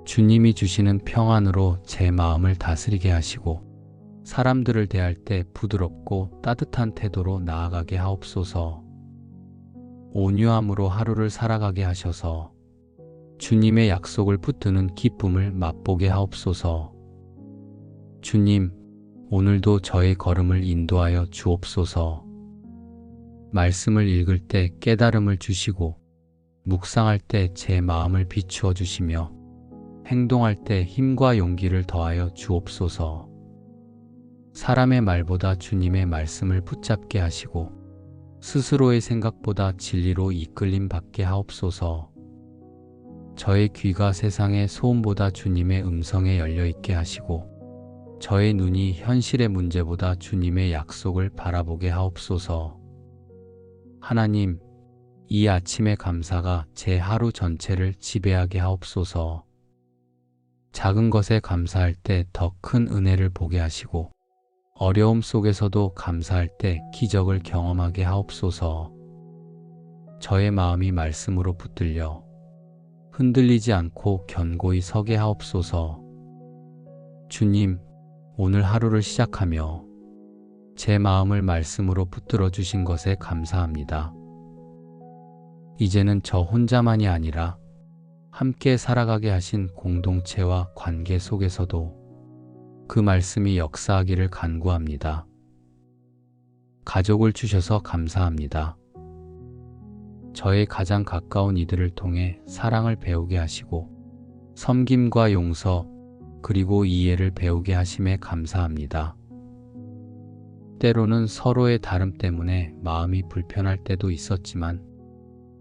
주님이 주시는 평안으로 제 마음을 다스리게 하시고 사람들을 대할 때 부드럽고 따뜻한 태도로 나아가게 하옵소서. 온유함으로 하루를 살아가게 하셔서 주님의 약속을 붙드는 기쁨을 맛보게 하옵소서. 주님, 오늘도 저의 걸음을 인도하여 주옵소서. 말씀을 읽을 때 깨달음을 주시고 묵상할 때 제 마음을 비추어 주시며 행동할 때 힘과 용기를 더하여 주옵소서. 사람의 말보다 주님의 말씀을 붙잡게 하시고 스스로의 생각보다 진리로 이끌림 받게 하옵소서. 저의 귀가 세상의 소음보다 주님의 음성에 열려 있게 하시고 저의 눈이 현실의 문제보다 주님의 약속을 바라보게 하옵소서. 하나님, 이 아침의 감사가 제 하루 전체를 지배하게 하옵소서. 작은 것에 감사할 때 더 큰 은혜를 보게 하시고 어려움 속에서도 감사할 때 기적을 경험하게 하옵소서. 저의 마음이 말씀으로 붙들려 흔들리지 않고 견고히 서게 하옵소서. 주님, 오늘 하루를 시작하며 제 마음을 말씀으로 붙들어 주신 것에 감사합니다. 이제는 저 혼자만이 아니라 함께 살아가게 하신 공동체와 관계 속에서도 그 말씀이 역사하기를 간구합니다. 가족을 주셔서 감사합니다. 저의 가장 가까운 이들을 통해 사랑을 배우게 하시고 섬김과 용서 그리고 이해를 배우게 하심에 감사합니다. 때로는 서로의 다름 때문에 마음이 불편할 때도 있었지만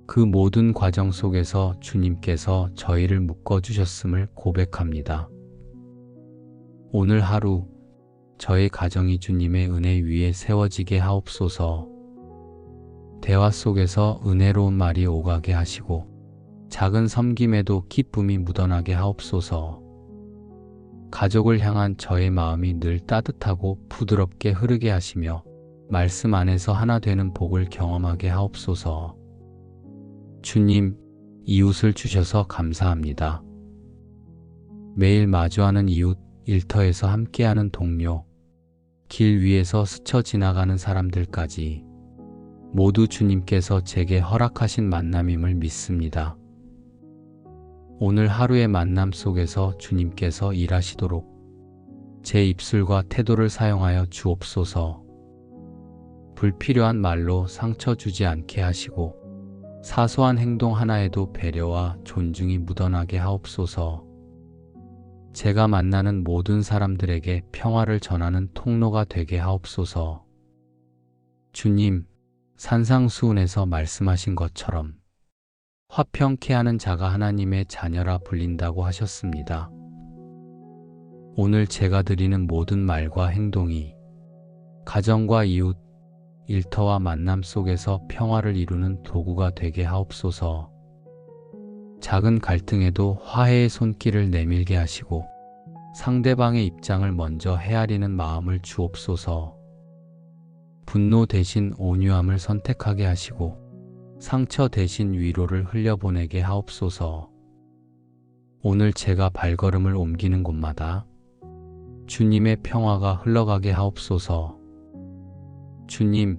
그 모든 과정 속에서 주님께서 저희를 묶어주셨음을 고백합니다. 오늘 하루 저의 가정이 주님의 은혜 위에 세워지게 하옵소서. 대화 속에서 은혜로운 말이 오가게 하시고 작은 섬김에도 기쁨이 묻어나게 하옵소서. 가족을 향한 저의 마음이 늘 따뜻하고 부드럽게 흐르게 하시며 말씀 안에서 하나 되는 복을 경험하게 하옵소서. 주님, 이웃을 주셔서 감사합니다. 매일 마주하는 이웃, 일터에서 함께하는 동료, 길 위에서 스쳐 지나가는 사람들까지 모두 주님께서 제게 허락하신 만남임을 믿습니다. 오늘 하루의 만남 속에서 주님께서 일하시도록 제 입술과 태도를 사용하여 주옵소서. 불필요한 말로 상처 주지 않게 하시고 사소한 행동 하나에도 배려와 존중이 묻어나게 하옵소서. 제가 만나는 모든 사람들에게 평화를 전하는 통로가 되게 하옵소서. 주님, 산상수훈에서 말씀하신 것처럼 화평케 하는 자가 하나님의 자녀라 불린다고 하셨습니다. 오늘 제가 드리는 모든 말과 행동이 가정과 이웃, 일터와 만남 속에서 평화를 이루는 도구가 되게 하옵소서. 작은 갈등에도 화해의 손길을 내밀게 하시고 상대방의 입장을 먼저 헤아리는 마음을 주옵소서. 분노 대신 온유함을 선택하게 하시고 상처 대신 위로를 흘려보내게 하옵소서. 오늘 제가 발걸음을 옮기는 곳마다 주님의 평화가 흘러가게 하옵소서. 주님,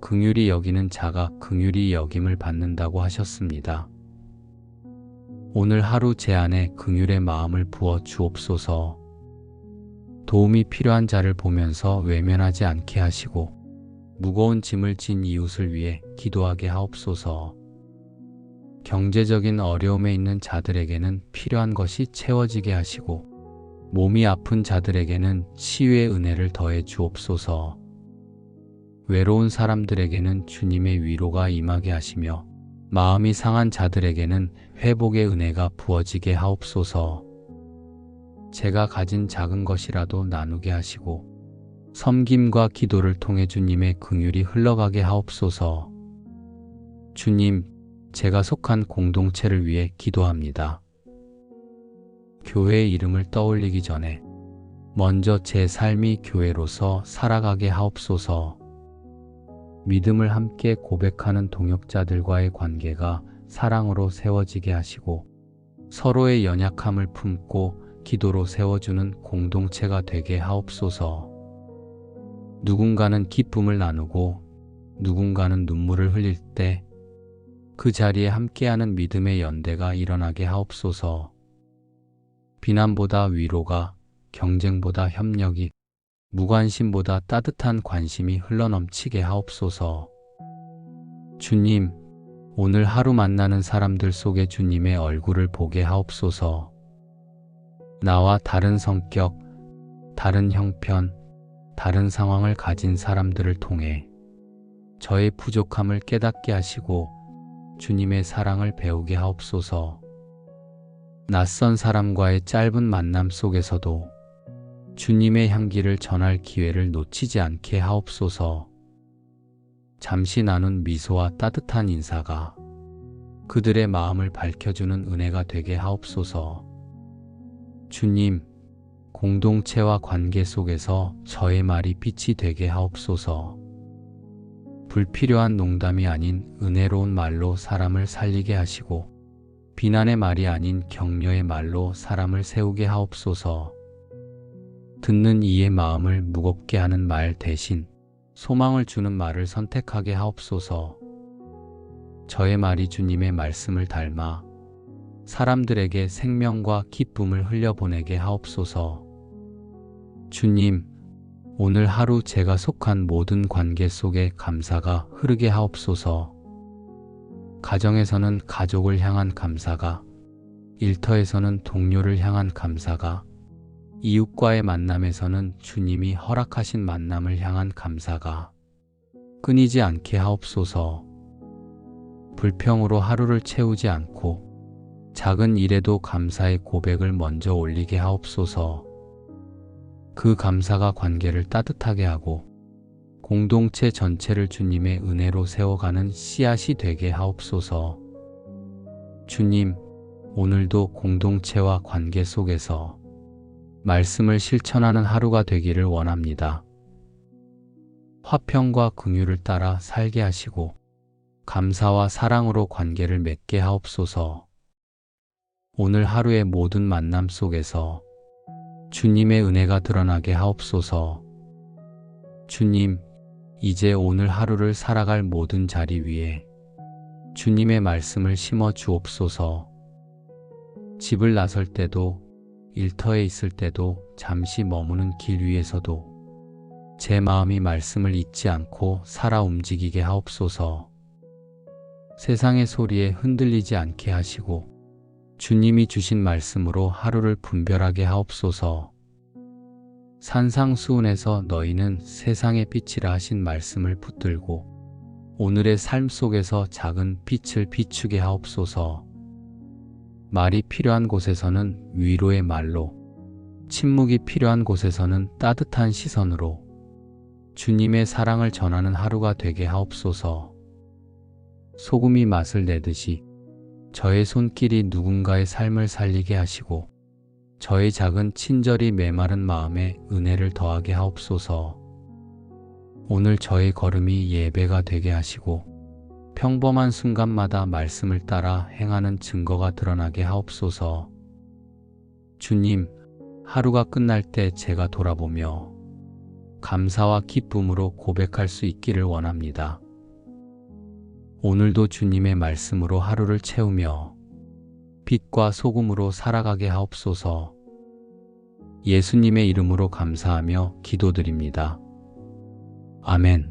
긍휼히 여기는 자가 긍휼히 여김을 받는다고 하셨습니다. 오늘 하루 제 안에 긍휼의 마음을 부어 주옵소서. 도움이 필요한 자를 보면서 외면하지 않게 하시고 무거운 짐을 진 이웃을 위해 기도하게 하옵소서. 경제적인 어려움에 있는 자들에게는 필요한 것이 채워지게 하시고 몸이 아픈 자들에게는 치유의 은혜를 더해 주옵소서. 외로운 사람들에게는 주님의 위로가 임하게 하시며 마음이 상한 자들에게는 회복의 은혜가 부어지게 하옵소서. 제가 가진 작은 것이라도 나누게 하시고 섬김과 기도를 통해 주님의 긍휼이 흘러가게 하옵소서. 주님, 제가 속한 공동체를 위해 기도합니다. 교회의 이름을 떠올리기 전에 먼저 제 삶이 교회로서 살아가게 하옵소서. 믿음을 함께 고백하는 동역자들과의 관계가 사랑으로 세워지게 하시고 서로의 연약함을 품고 기도로 세워주는 공동체가 되게 하옵소서. 누군가는 기쁨을 나누고 누군가는 눈물을 흘릴 때 그 자리에 함께하는 믿음의 연대가 일어나게 하옵소서. 비난보다 위로가, 경쟁보다 협력이, 무관심보다 따뜻한 관심이 흘러넘치게 하옵소서. 주님, 오늘 하루 만나는 사람들 속에 주님의 얼굴을 보게 하옵소서. 나와 다른 성격, 다른 형편, 다른 상황을 가진 사람들을 통해 저의 부족함을 깨닫게 하시고 주님의 사랑을 배우게 하옵소서. 낯선 사람과의 짧은 만남 속에서도 주님의 향기를 전할 기회를 놓치지 않게 하옵소서. 잠시 나눈 미소와 따뜻한 인사가 그들의 마음을 밝혀주는 은혜가 되게 하옵소서. 주님, 공동체와 관계 속에서 저의 말이 빛이 되게 하옵소서. 불필요한 농담이 아닌 은혜로운 말로 사람을 살리게 하시고 비난의 말이 아닌 격려의 말로 사람을 세우게 하옵소서. 듣는 이의 마음을 무겁게 하는 말 대신 소망을 주는 말을 선택하게 하옵소서. 저의 말이 주님의 말씀을 닮아 사람들에게 생명과 기쁨을 흘려보내게 하옵소서. 주님, 오늘 하루 제가 속한 모든 관계 속에 감사가 흐르게 하옵소서. 가정에서는 가족을 향한 감사가, 일터에서는 동료를 향한 감사가, 이웃과의 만남에서는 주님이 허락하신 만남을 향한 감사가 끊이지 않게 하옵소서. 불평으로 하루를 채우지 않고 작은 일에도 감사의 고백을 먼저 올리게 하옵소서. 그 감사가 관계를 따뜻하게 하고 공동체 전체를 주님의 은혜로 세워가는 씨앗이 되게 하옵소서. 주님, 오늘도 공동체와 관계 속에서 말씀을 실천하는 하루가 되기를 원합니다. 화평과 긍휼을 따라 살게 하시고 감사와 사랑으로 관계를 맺게 하옵소서. 오늘 하루의 모든 만남 속에서 주님의 은혜가 드러나게 하옵소서. 주님, 이제 오늘 하루를 살아갈 모든 자리 위에 주님의 말씀을 심어 주옵소서. 집을 나설 때도 일터에 있을 때도 잠시 머무는 길 위에서도 제 마음이 말씀을 잊지 않고 살아 움직이게 하옵소서. 세상의 소리에 흔들리지 않게 하시고 주님이 주신 말씀으로 하루를 분별하게 하옵소서. 산상수훈에서 너희는 세상의 빛이라 하신 말씀을 붙들고 오늘의 삶 속에서 작은 빛을 비추게 하옵소서. 말이 필요한 곳에서는 위로의 말로, 침묵이 필요한 곳에서는 따뜻한 시선으로, 주님의 사랑을 전하는 하루가 되게 하옵소서. 소금이 맛을 내듯이 저의 손길이 누군가의 삶을 살리게 하시고 저의 작은 친절이 메마른 마음에 은혜를 더하게 하옵소서. 오늘 저의 걸음이 예배가 되게 하시고 평범한 순간마다 말씀을 따라 행하는 증거가 드러나게 하옵소서. 주님, 하루가 끝날 때 제가 돌아보며 감사와 기쁨으로 고백할 수 있기를 원합니다. 오늘도 주님의 말씀으로 하루를 채우며 빛과 소금으로 살아가게 하옵소서. 예수님의 이름으로 감사하며 기도드립니다. 아멘.